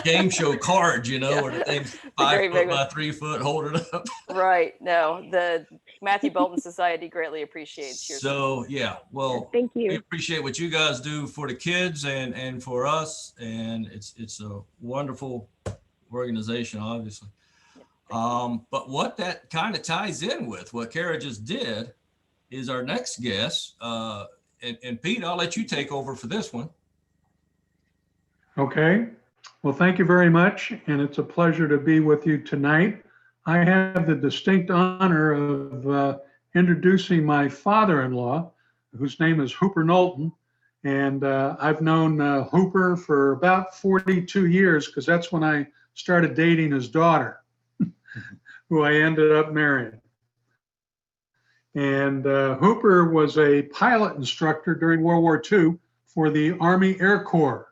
game show cards, you know, where the thing's 5 great foot big by one. 3 foot, hold it up. Right. No, the Matthew Bolton Society greatly appreciates your So yeah, well, Thank we you. appreciate what you guys do for the kids and for us, and it's a wonderful organization, obviously. But what that kind of ties in with what Kara just did is our next guest. And Pete, I'll let you take over for this one. Okay. Well, thank you very much. And it's a pleasure to be with you tonight. I have the distinct honor of introducing my father-in-law, whose name is Hooper Knowlton. And I've known Hooper for about 42 years because that's when I started dating his daughter, who I ended up marrying. And Hooper was a pilot instructor during World War II for the Army Air Corps.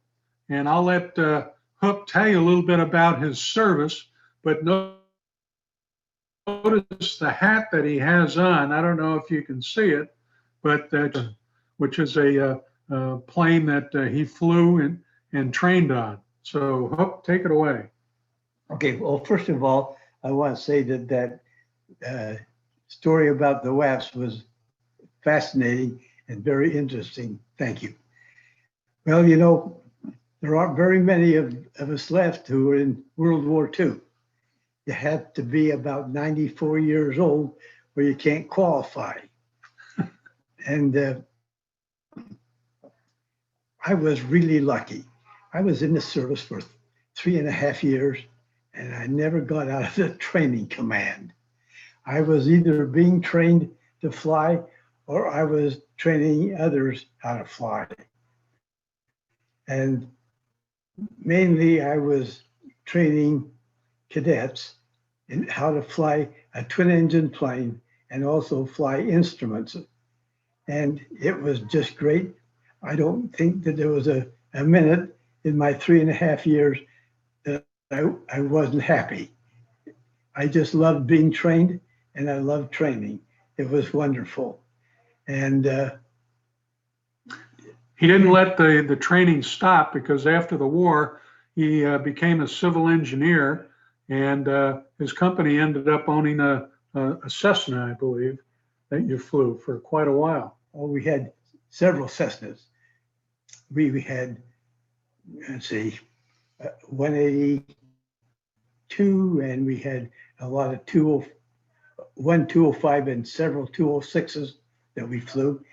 And I'll let Hook tell you a little bit about his service, but notice the hat that he has on. I don't know if you can see it, but which is a plane that he flew and trained on. So Hook, take it away. Okay, well, first of all, I want to say that story about the W.A.S.P was fascinating and very interesting. Thank you. Well, you know, there aren't very many of us left who were in World War II. You have to be about 94 years old or you can't qualify. And I was really lucky. I was in the service for 3.5 years and I never got out of the training command. I was either being trained to fly or I was training others how to fly. And mainly I was training cadets in how to fly a twin engine plane and also fly instruments. And it was just great. I don't think that there was a minute in my 3.5 years that I wasn't happy. I just loved being trained and I loved training. It was wonderful. And he didn't let the training stop because after the war, he became a civil engineer and his company ended up owning a Cessna, I believe, that you flew for quite a while. Oh, we had several Cessnas. We had, let's see, 182, and we had a lot of 205 and several 206s that we flew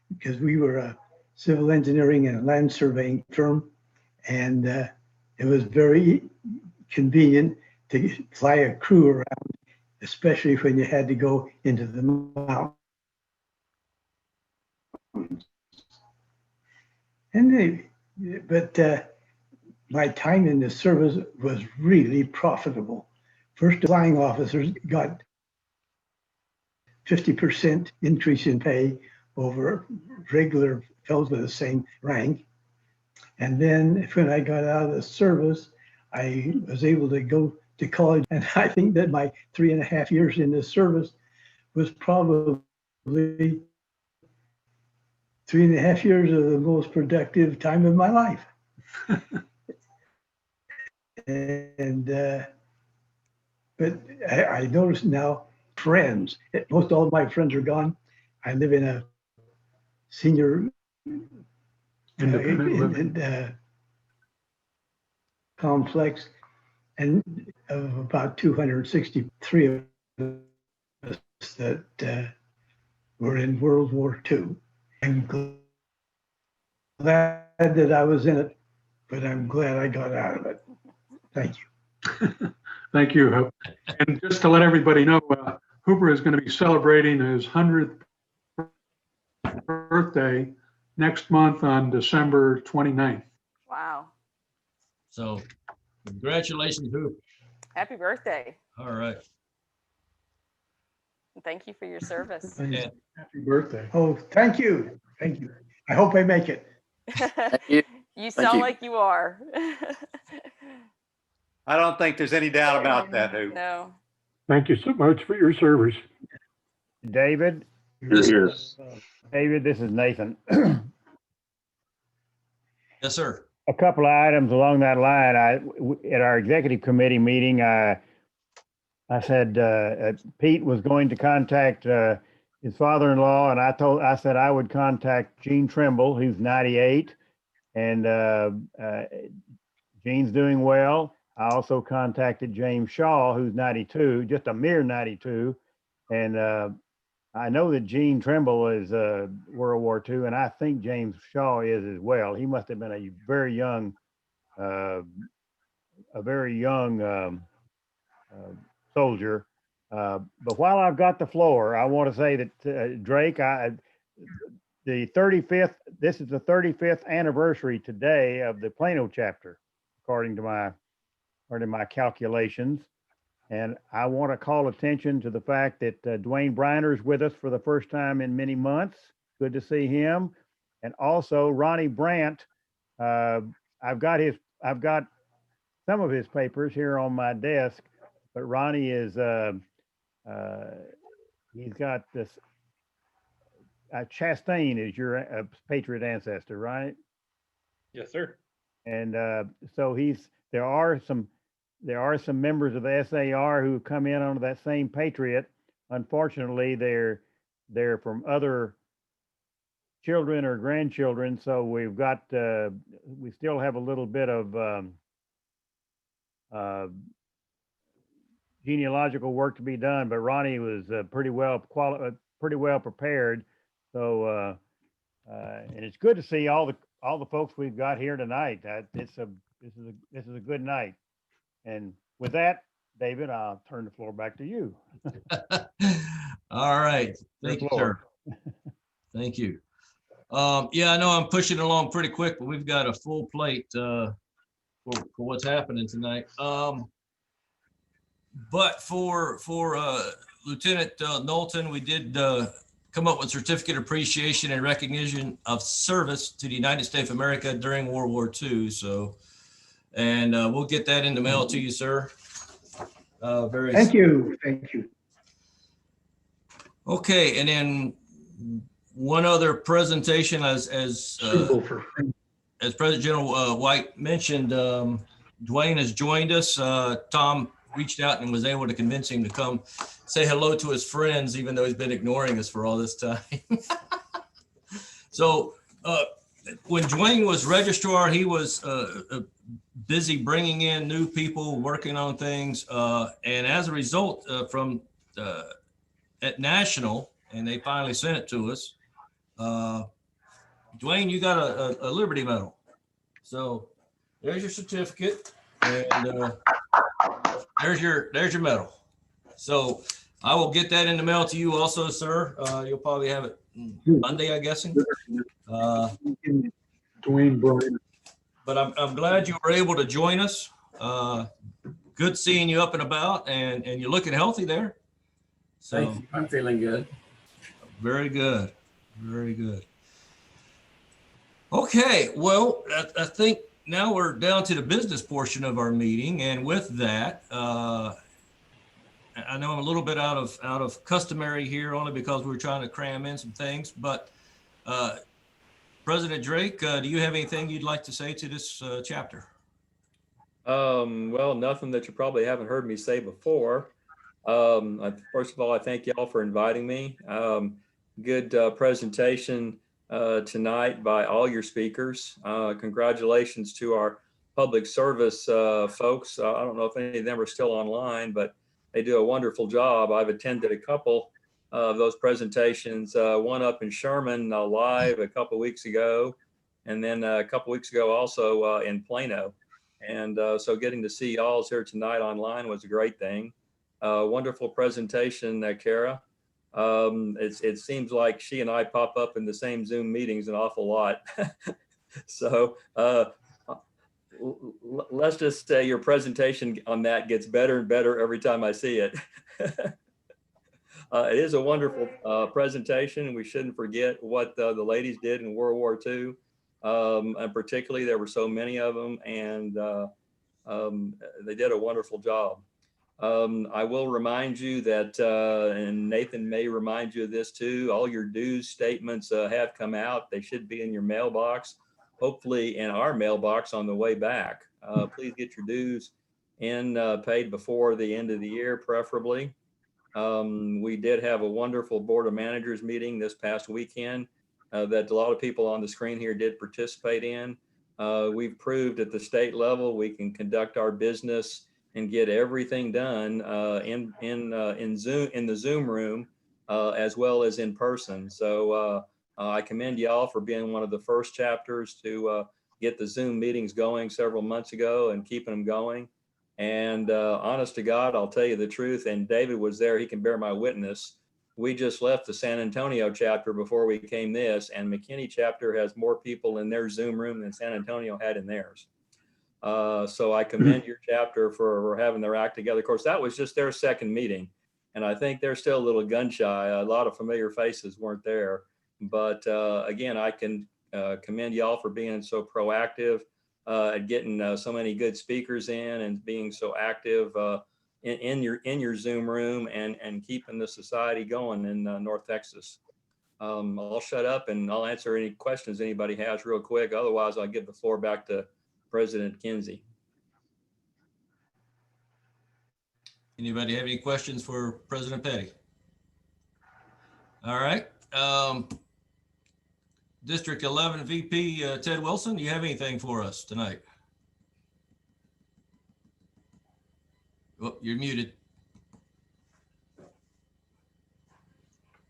because we were a civil engineering and land surveying firm. And it was very convenient to fly a crew around, especially when you had to go into the mountains. But my time in the service was really profitable. First, flying officers got 50% increase in pay over regular fellows with the same rank. And then when I got out of the service, I was able to go to college. And I think that my 3.5 years in the service was probably 3.5 years of the most productive time of my life. And but I noticed now friends, most all of my friends are gone. I live in a senior complex and of about 263 of us that were in World War II. I'm glad that I was in it, but I'm glad I got out of it. Thank you. Thank you, Hoop. And just to let everybody know, Hooper is going to be celebrating his 100th birthday next month on December 29th. Wow. So congratulations, Hoop. Happy birthday. All right. Thank you for your service. Yeah. Happy birthday. Oh, thank you. Thank you. I hope I make it. You sound like you are. I don't think there's any doubt about that, Hoop. No. Thank you so much for your service. David. David, this is Nathan. Yes, sir. A couple of items along that line. At our executive committee meeting, I said Pete was going to contact his father-in-law, and I said I would contact Gene Trimble, who's 98, and Gene's doing well. I also contacted James Shaw, who's 92, just a mere 92, and I know that Gene Trimble is World War II, and I think James Shaw is as well. He must have been a very young soldier. But while I've got the floor, I want to say that Drake, this is the 35th anniversary today of the Plano chapter, according to my calculations. And I want to call attention to the fact that Dwayne Briner is with us for the first time in many months. Good to see him. And also Ronnie Brandt. I've got some of his papers here on my desk, but Ronnie is he's got this. Chastain is your Patriot ancestor, right? Yes, sir. And so there are some members of the SAR who come in under that same Patriot. Unfortunately, they're from other children or grandchildren, so we've got we still have a little bit of genealogical work to be done. But Ronnie was pretty well prepared. So and it's good to see all the folks we've got here tonight. This is a good night. And with that, David, I'll turn the floor back to you. All right. Thank you, sir. Thank you. Yeah, I know I'm pushing along pretty quick, but we've got a full plate for what's happening tonight. But for Lieutenant Knowlton, we did come up with certificate appreciation and recognition of service to the United States of America during World War II. So, and we'll get that in the mail to you, sir. Thank you. Thank you. Okay, and then one other presentation, as President General White mentioned, Dwayne has joined us. Tom reached out and was able to convince him to come say hello to his friends, even though he's been ignoring us for all this time. So when Dwayne was registrar, he was busy bringing in new people, working on things. And as a result, from at National, and they finally sent it to us, Dwayne, you got a Liberty Medal. So there's your certificate, and there's your medal. So I will get that in the mail to you also, sir. You'll probably have it Monday, I'm guessing. Dwayne Briner. But I'm glad you were able to join us. Good seeing you up and about, and you're looking healthy there. So Thank you. I'm feeling good. Very good. Very good. Okay, well, I think now we're down to the business portion of our meeting, and with that, I know I'm a little bit out of customary here, only because we're trying to cram in some things. But President Drake, do you have anything you'd like to say to this chapter? Well, nothing that you probably haven't heard me say before. First of all, I thank y'all for inviting me. Good presentation tonight by all your speakers. Congratulations to our public service folks. I don't know if any of them are still online, but they do a wonderful job. I've attended a couple of those presentations, one up in Sherman live a couple of weeks ago, and then a couple of weeks ago also in Plano. And so getting to see y'all here tonight online was a great thing. Wonderful presentation, Kara. It seems like she and I pop up in the same Zoom meetings an awful lot. So let's just say your presentation on that gets better and better every time I see it. It is a wonderful presentation, and we shouldn't forget what the ladies did in World War II. And particularly, there were so many of them, and they did a wonderful job. I will remind you that, and Nathan may remind you of this too, all your dues statements have come out. They should be in your mailbox. hopefully in our mailbox on the way back. Please get your dues in paid before the end of the year, preferably. We did have a wonderful Board of Managers meeting this past weekend that a lot of people on the screen here did participate in. We've proved at the state level we can conduct our business and get everything done in the Zoom room as well as in person. So I commend y'all for being one of the first chapters to get the Zoom meetings going several months ago and keeping them going. And honest to God, I'll tell you the truth, and David was there, he can bear my witness. We just left the San Antonio chapter before we came this, and McKinney chapter has more people in their Zoom room than San Antonio had in theirs. So I commend your chapter for having their act together. Of course, that was just their second meeting, and I think they're still a little gun shy. A lot of familiar faces weren't there. But again, I can commend y'all for being so proactive at getting so many good speakers in and being so active in your Zoom room and keeping the society going in North Texas. I'll shut up and I'll answer any questions anybody has real quick. Otherwise, I'll give the floor back to President Kinsey. Anybody have any questions for President Petty? All right. District 11 VP Ted Wilson, do you have anything for us tonight? Oh, you're muted.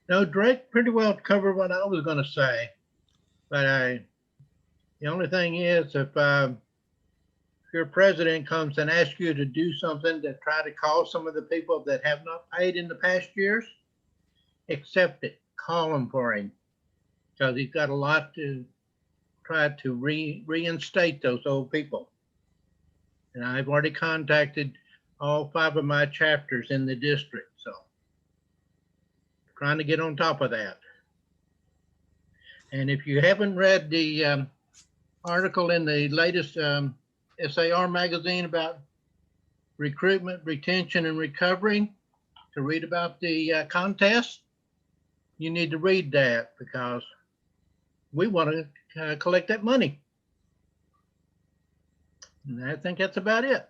No, Drake pretty well covered what I was going to say, but the only thing is if your president comes and asks you to do something to try to call some of the people that have not paid in the past years, accept it, call them for him, because he's got a lot to try to reinstate those old people. And I've already contacted all 5 of my chapters in the district, so trying to get on top of that. And if you haven't read the article in the latest SAR magazine about recruitment, retention, and recovery, to read about the contest, you need to read that because we want to collect that money. And I think that's about it.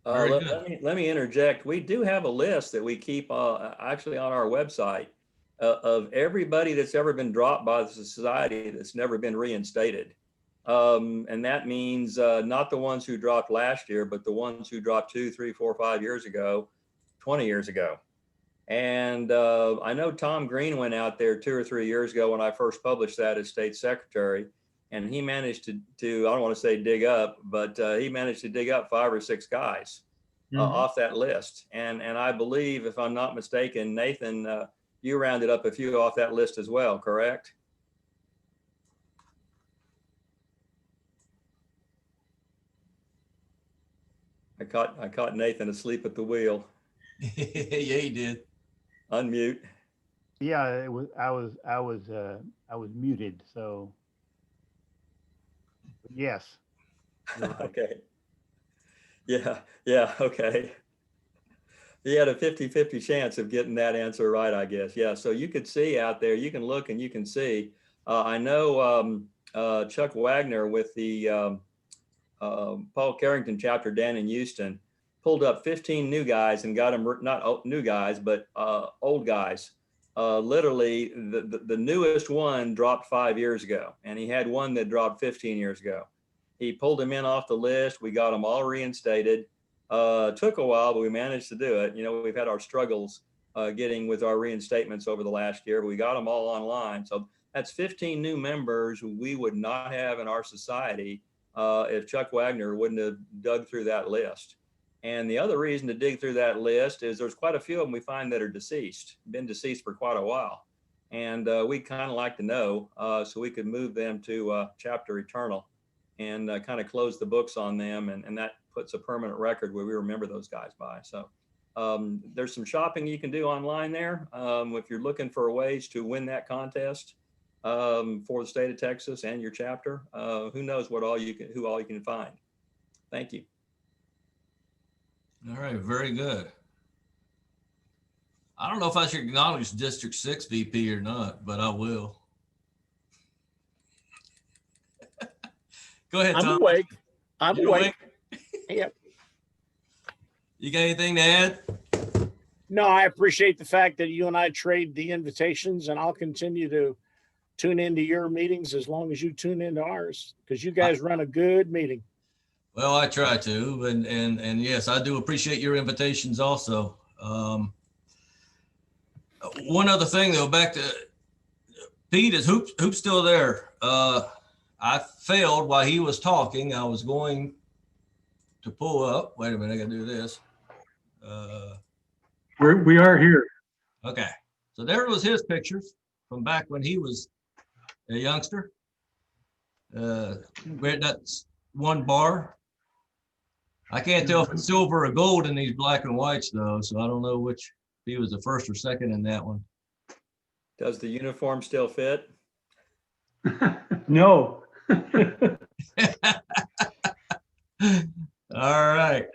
All right. Let me interject. We do have a list that we keep actually on our website of everybody that's ever been dropped by the society that's never been reinstated. And that means not the ones who dropped last year, but the ones who dropped 2, 3, 4, 5 years ago, 20 years ago. And I know Tom Green went out there 2 or 3 years ago when I first published that as state secretary, and he managed to I don't want to say dig up, but he managed to dig up 5 or 6 guys off that list. And I believe, if I'm not mistaken, Nathan, you rounded up a few off that list as well, correct? I caught Nathan asleep at the wheel. Yeah, he did. Unmute. Yeah, it was. I was muted. So yes. Right. Okay. Yeah. Okay. He had a 50-50 chance of getting that answer right, I guess. Yeah. So you could see out there. You can look and you can see. I know Chuck Wagner with the Paul Carrington chapter down in Houston pulled up 15 new guys and got them, not new guys, but old guys. Literally the newest one dropped 5 years ago, and he had one that dropped 15 years ago. He pulled them in off the list. We got them all reinstated. Took a while, but we managed to do it. You know, we've had our struggles getting with our reinstatements over the last year, but we got them all online. So that's 15 new members who we would not have in our society if Chuck Wagner wouldn't have dug through that list. And the other reason to dig through that list is there's quite a few of them we find that are deceased, been deceased for quite a while. And we kind of like to know so we could move them to chapter eternal and kind of close the books on them. And that puts a permanent record where we remember those guys by. So there's some shopping you can do online there. If you're looking for ways to win that contest for the state of Texas and your chapter, who knows who all you can find. Thank you. All right, very good. I don't know if I should acknowledge District 6 VP or not, but I will. Go ahead, I'm Tom. awake. I'm You awake. Yep. You got anything to add? No, I appreciate the fact that you and I trade the invitations, and I'll continue to tune into your meetings as long as you tune into ours, because you guys run a good meeting. Well, I try to, and yes, I do appreciate your invitations also. One other thing though, back to Pete, is Hoop's still there. I failed while he was talking. I was going to pull up. Wait a minute, I gotta do this. We are here. Okay, so there was his pictures from back when he was a youngster. That's one bar. I can't tell if it's silver or gold in these black and whites though, so I don't know which, if he was the first or second in that one. Does the uniform still fit? No. All right.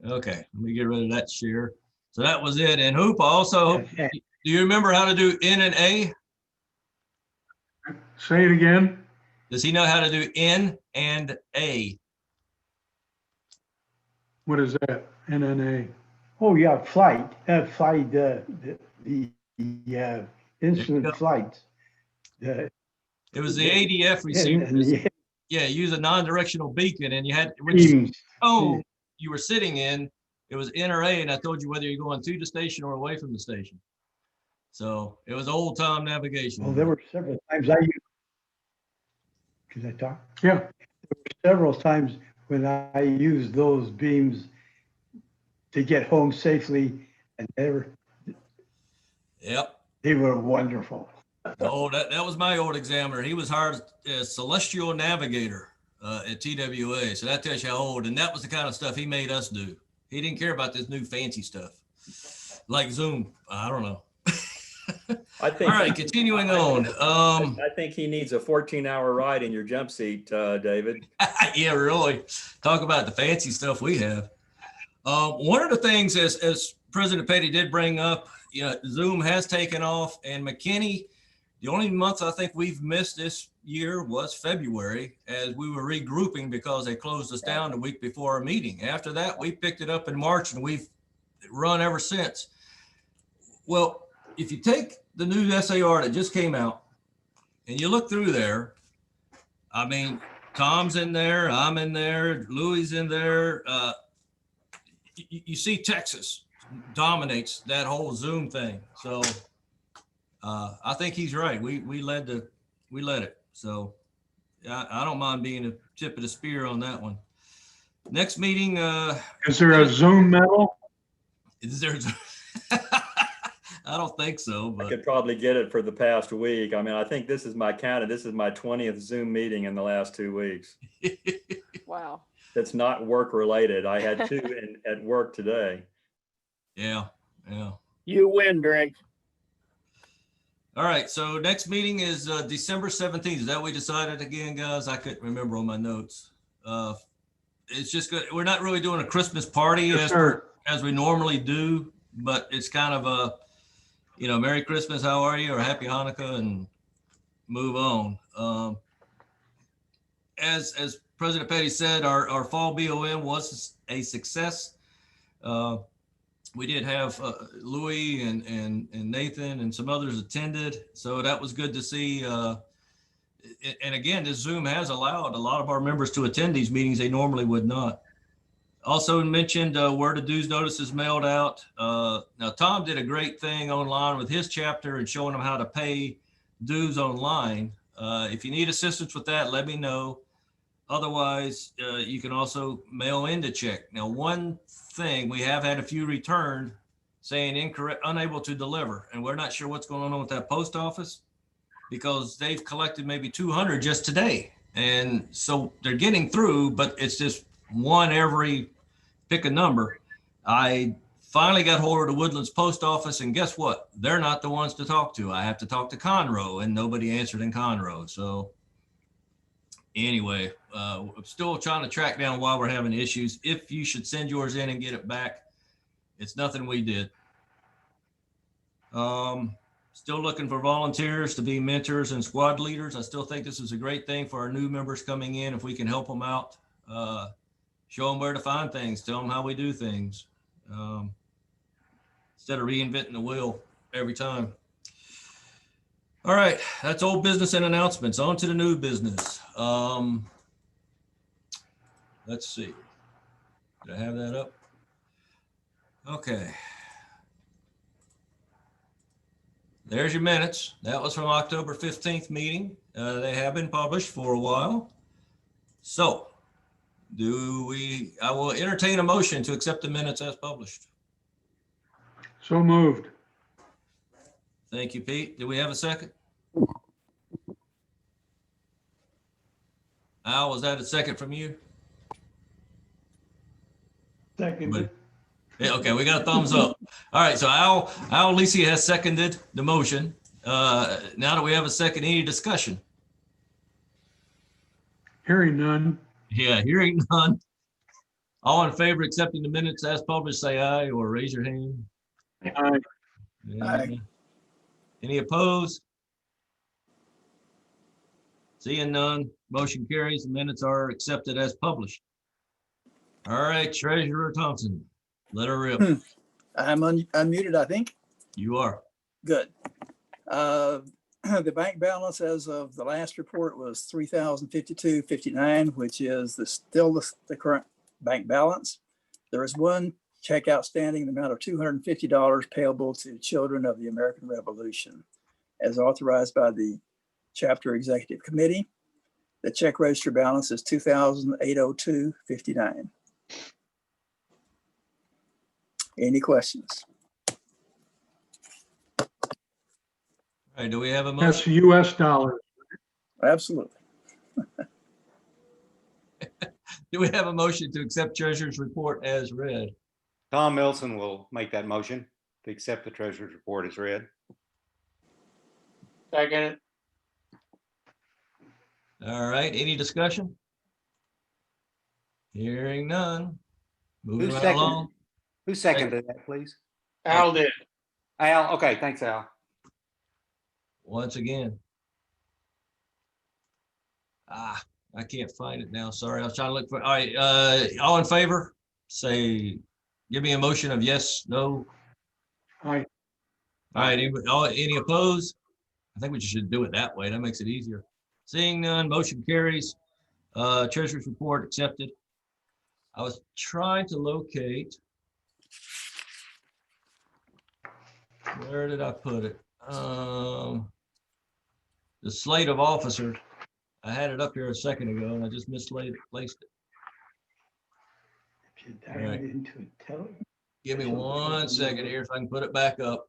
Okay, let me get rid of that share. So that was it. And Hoop, also, do you remember how to do N and A? Say it again. Does he know how to do N and A? What is that? NNA. Oh, yeah, flight, the instrument flights. It was the ADF receiver. Yeah, use a non-directional beacon, and you had which you were sitting in. It was N or A, and I told you whether you're going to the station or away from the station. So it was old time navigation. Well, there were several times I used. Can I talk? Yeah. There were several times when I used those beams to get home safely, and Yep. They were wonderful. Oh, that was my old examiner. He was hired as celestial navigator at TWA. So that tells you how old. And that was the kind of stuff he made us do. He didn't care about this new fancy stuff like Zoom. I don't know. I think. All right, continuing on. I think he needs a 14-hour ride in your jump seat, David. Yeah, really. Talk about the fancy stuff we have. One of the things, as President Petty did bring up, Zoom has taken off, and McKinney, the only month I think we've missed this year was February, as we were regrouping because they closed us down the week before our meeting. After that, we picked it up in March, and we've run ever since. Well, if you take the new SAR that just came out and you look through there, I mean, Tom's in there, I'm in there, Louis in there. You see Texas dominates that whole Zoom thing. So I think he's right. We led it. So I don't mind being a tip of the spear on that one. Next meeting. Is there a Zoom medal? Is there? I don't think so, but I could probably get it for the past week. I mean, I think this is my count. This is my 20th Zoom meeting in the last 2 weeks. Wow. That's not work related. I had two at work today. Yeah. You win, Drake. All right. So next meeting is December 17th. Is that what we decided again, guys? I couldn't remember on my notes. It's just good. We're not really doing a Christmas party as we normally do, but it's kind of a, Merry Christmas, how are you? Or Happy Hanukkah, and move on. As President Petty said, our fall BOM was a success. We did have Louis and Nathan and some others attended, so that was good to see. And again, this Zoom has allowed a lot of our members to attend these meetings they normally would not. Also mentioned where the dues notices mailed out. Now, Tom did a great thing online with his chapter and showing them how to pay dues online. If you need assistance with that, let me know. Otherwise, you can also mail in the check. Now, one thing, we have had a few returned saying incorrect, unable to deliver, and we're not sure what's going on with that post office because they've collected maybe 200 just today. And so they're getting through, but it's just one every pick a number. I finally got hold of the Woodlands post office, and guess what? They're not the ones to talk to. I have to talk to Conroe, and nobody answered in Conroe. So anyway, I'm still trying to track down why we're having issues. If you should send yours in and get it back, it's nothing we did. Still looking for volunteers to be mentors and squad leaders. I still think this is a great thing for our new members coming in. If we can help them out, show them where to find things, tell them how we do things, instead of reinventing the wheel every time. All right, that's old business and announcements. On to the new business. Let's see. Did I have that up? Okay. There's your minutes. That was from October 15th meeting. They have been published for a while. So I will entertain a motion to accept the minutes as published. So moved. Thank you, Pete. Do we have a second? Al, was that a second from you? Second. Yeah, okay, we got a thumbs up. All right, so Al Lisi has seconded the motion. Now that we have a second, any discussion? Hearing none. Yeah, hearing none. All in favor of accepting the minutes as published, say aye or raise your hand. Aye. Aye. Any opposed? Seeing none, motion carries. The minutes are accepted as published. All right, Treasurer Thompson, let her rip. I'm unmuted, I think. You are. Good. The bank balance as of the last report was $3,052.59, which is still the current bank balance. There is one check outstanding in the amount of $250 payable to children of the American Revolution, as authorized by the chapter executive committee. The check register balance is $2,802.59. Any questions? All right, do we have a That's motion? US dollars. Absolutely. Do we have a motion to accept treasurer's report as read? Tom Milson will make that motion to accept the treasurer's report as read. Second. All right, any discussion? Hearing none. Moving right along. Who seconded that, please? Al did. Al, okay, thanks, Al. Once again. I can't find it now. Sorry, I was trying to look for. All right, all in favor, say, give me a motion of yes, no. Aye. All right, any opposed? I think we should do it that way. That makes it easier. Seeing none, motion carries. Treasurer's report accepted. I was trying to locate. Where did I put it? The slate of officers. I had it up here a second ago and I just misplaced it. If you dial it into a Give me 1 second here if I can put it back up.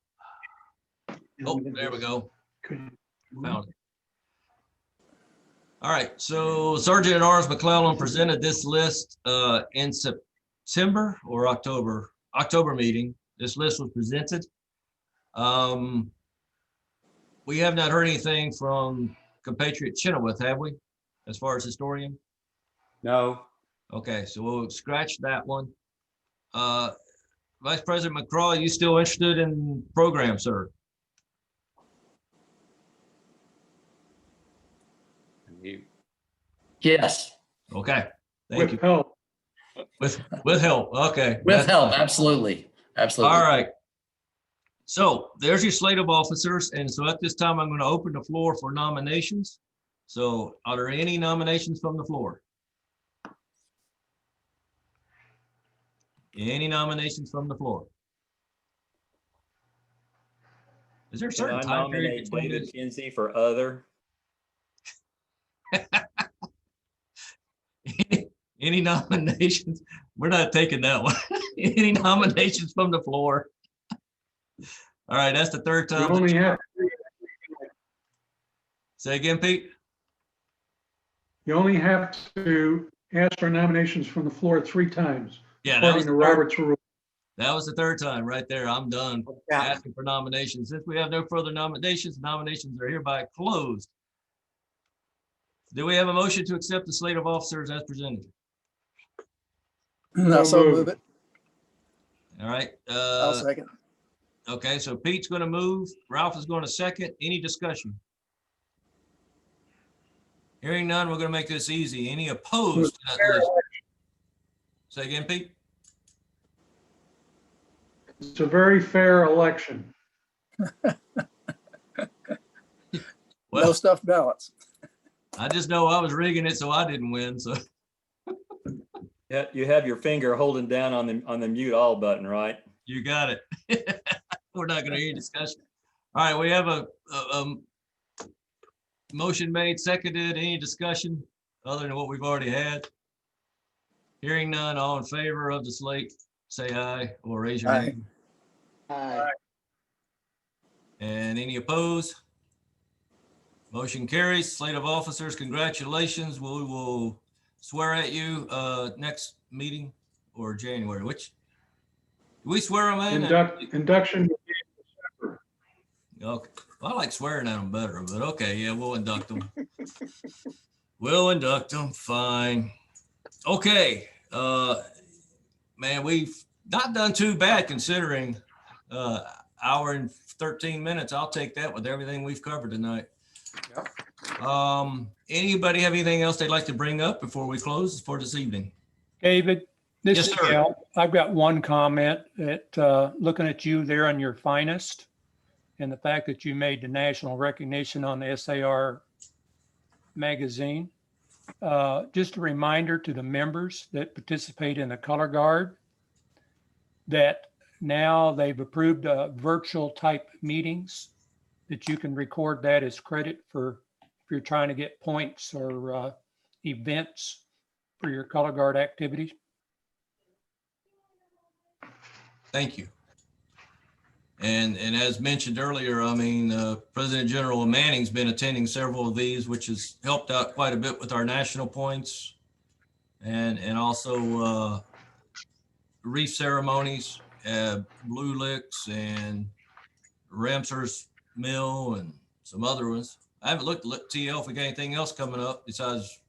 Oh, there we go. Found it. All right, so Sergeant at Arms McClellan presented this list in September or October meeting. This list was presented. We have not heard anything from compatriot Chenoweth, have we, as far as historian? No. Okay, so we'll scratch that one. Vice President McCraw, are you still interested in program, sir? Yes. Okay, thank you. Help. With help, okay. With help, absolutely. Absolutely. All right. So there's your slate of officers. And so at this time, I'm going to open the floor for nominations. So are there any nominations from the floor? Any nominations from the floor? Is there a certain Can I time period nominate between David this? Kinsey for other? Any nominations? We're not taking that one. Any nominations from the floor? All right, that's the third time. You only have, Say again, Pete? you only have to ask for nominations from the floor 3 times. Yeah, that was According to the third. Robert's rule. That was the third time right there. I'm done asking for nominations. Since we have no further nominations, nominations are hereby closed. Do we have a motion to accept the slate of officers as presented? No, so move it. All right. I'll second. Okay, so Pete's going to move. Ralph is going to second. Any discussion? Hearing none, we're going to make this easy. Any opposed to that list? Say again, Pete? It's a very fair election. No stuffed ballots. I just know I was rigging it so I didn't win. So Yeah, you have your finger holding down on the mute all button, right? you got it. We're not going to hear discussion. All right, we have a motion made, seconded. Any discussion other than what we've already had? Hearing none, all in favor of the slate, say aye or raise your hand. Aye. And any opposed? Motion carries. Slate of officers, congratulations. We will swear at you next meeting or January. Which do we swear them in? Induction will be in December. Okay. Well, I like swearing at them better, but okay, yeah, we'll induct them. We'll induct them. Fine. Okay. Man, we've not done too bad considering hour and 13 minutes. I'll take that with everything we've covered tonight. Anybody have anything else they'd like to bring up before we close for this evening? David, this Yes, is sir. Al. I've got one comment that looking at you there on your finest and the fact that you made the national recognition on the SAR magazine. Just a reminder to the members that participate in the color guard that now they've approved virtual type meetings that you can record that as credit for if you're trying to get points or events for your color guard activities. Thank you. And as mentioned earlier, I mean, President General Manning's been attending several of these, which has helped out quite a bit with our national points and also wreath ceremonies, Blue Licks and Ramsar's Mill and some other ones. I haven't looked at TL if we got anything else coming up besides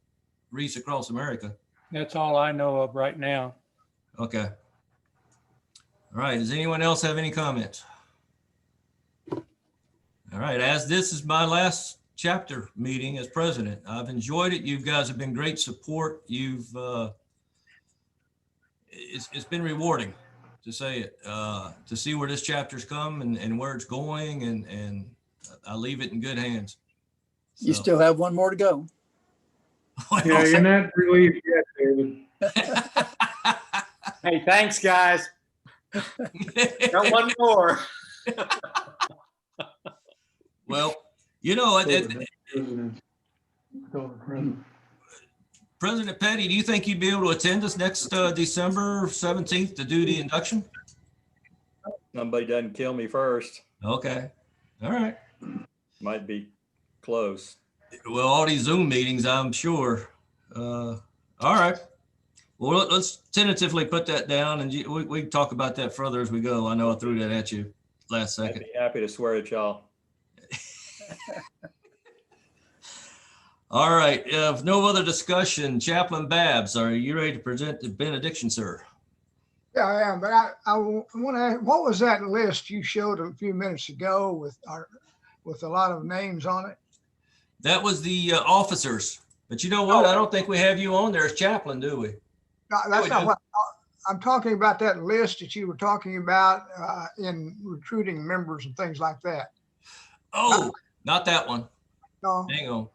wreaths across America. That's all I know of right now. Okay. All right. Does anyone else have any comments? All right. As this is my last chapter meeting as president, I've enjoyed it. You guys have been great support. You've it's been rewarding to say it, to see where this chapter's come and where it's going, and I leave it in good hands. You still have one more to go. Yeah, you're not relieved yet, David. Hey, thanks, guys. Got one more. Well, you know, President Petty, do you think you'd be able to attend us next December 17th to do the induction? Somebody doesn't kill me first. Okay. All right. Might be close. Well, all these Zoom meetings, I'm sure. All right. Well, let's tentatively put that down, and we can talk about that further as we go. I know I threw that at you last second. I'd be happy to swear at y'all. All right. If no other discussion, Chaplain Babs, are you ready to present the benediction, sir? Yeah, I am. But I want to ask, what was that list you showed a few minutes ago with a lot of names on it? That was the officers. But you know what? I don't think we have you on there as chaplain, do we? No, that's not what I'm talking about. That list that you were talking about in recruiting members and things like that. Oh, not that one. No. Hang on.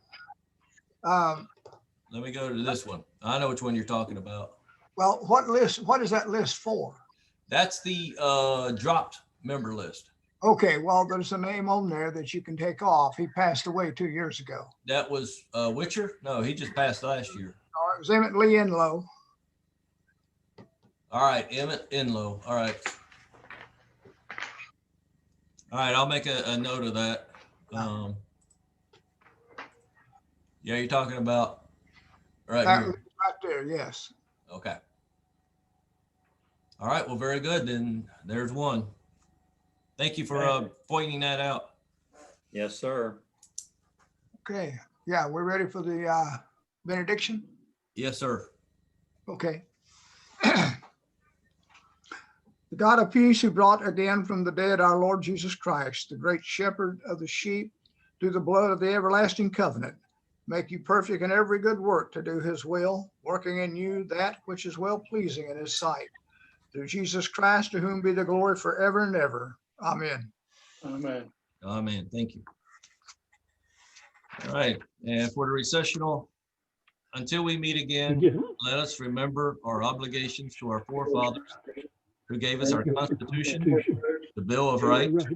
Let me go to this one. I know which one you're talking about. Well, what list? What is that list for? That's the dropped member list. Okay, well, there's a name on there that you can take off. He passed away 2 years ago. That was Witcher? No, he just passed last year. It was Emmett Lee Enlow. All right, Emmett Enlow. All right. All right, I'll make a note of that. Yeah, you're talking about right here. Right there, yes. Okay. All right, well, very good. Then there's one. Thank you for pointing that out. Yes, sir. Okay, yeah, we're ready for the benediction? Yes, sir. Okay. The God of peace, who brought again from the dead our Lord Jesus Christ, the great shepherd of the sheep, through the blood of the everlasting covenant, make you perfect in every good work to do his will, working in you that which is well pleasing in his sight. Through Jesus Christ, to whom be the glory forever and ever. Amen. Amen. Amen. Thank you. All right. And for the recessional, until we meet again, let us remember our obligations to our forefathers who gave us our Constitution, the Bill of Rights,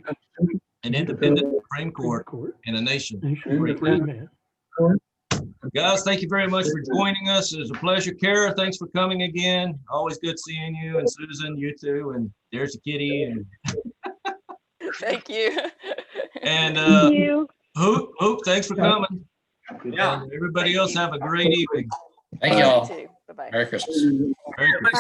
an independent Supreme Court, and a nation free man. Guys, thank you very much for joining us. It was a pleasure. Kara, thanks for coming again. Always good seeing you. And Susan, you too. And there's the kitty. And Thank you. and Thank you. Hoop, thanks for coming. Yeah. And everybody else have a great evening. Thank y'all. You too. Bye-bye. Merry Christmas. Merry Christmas.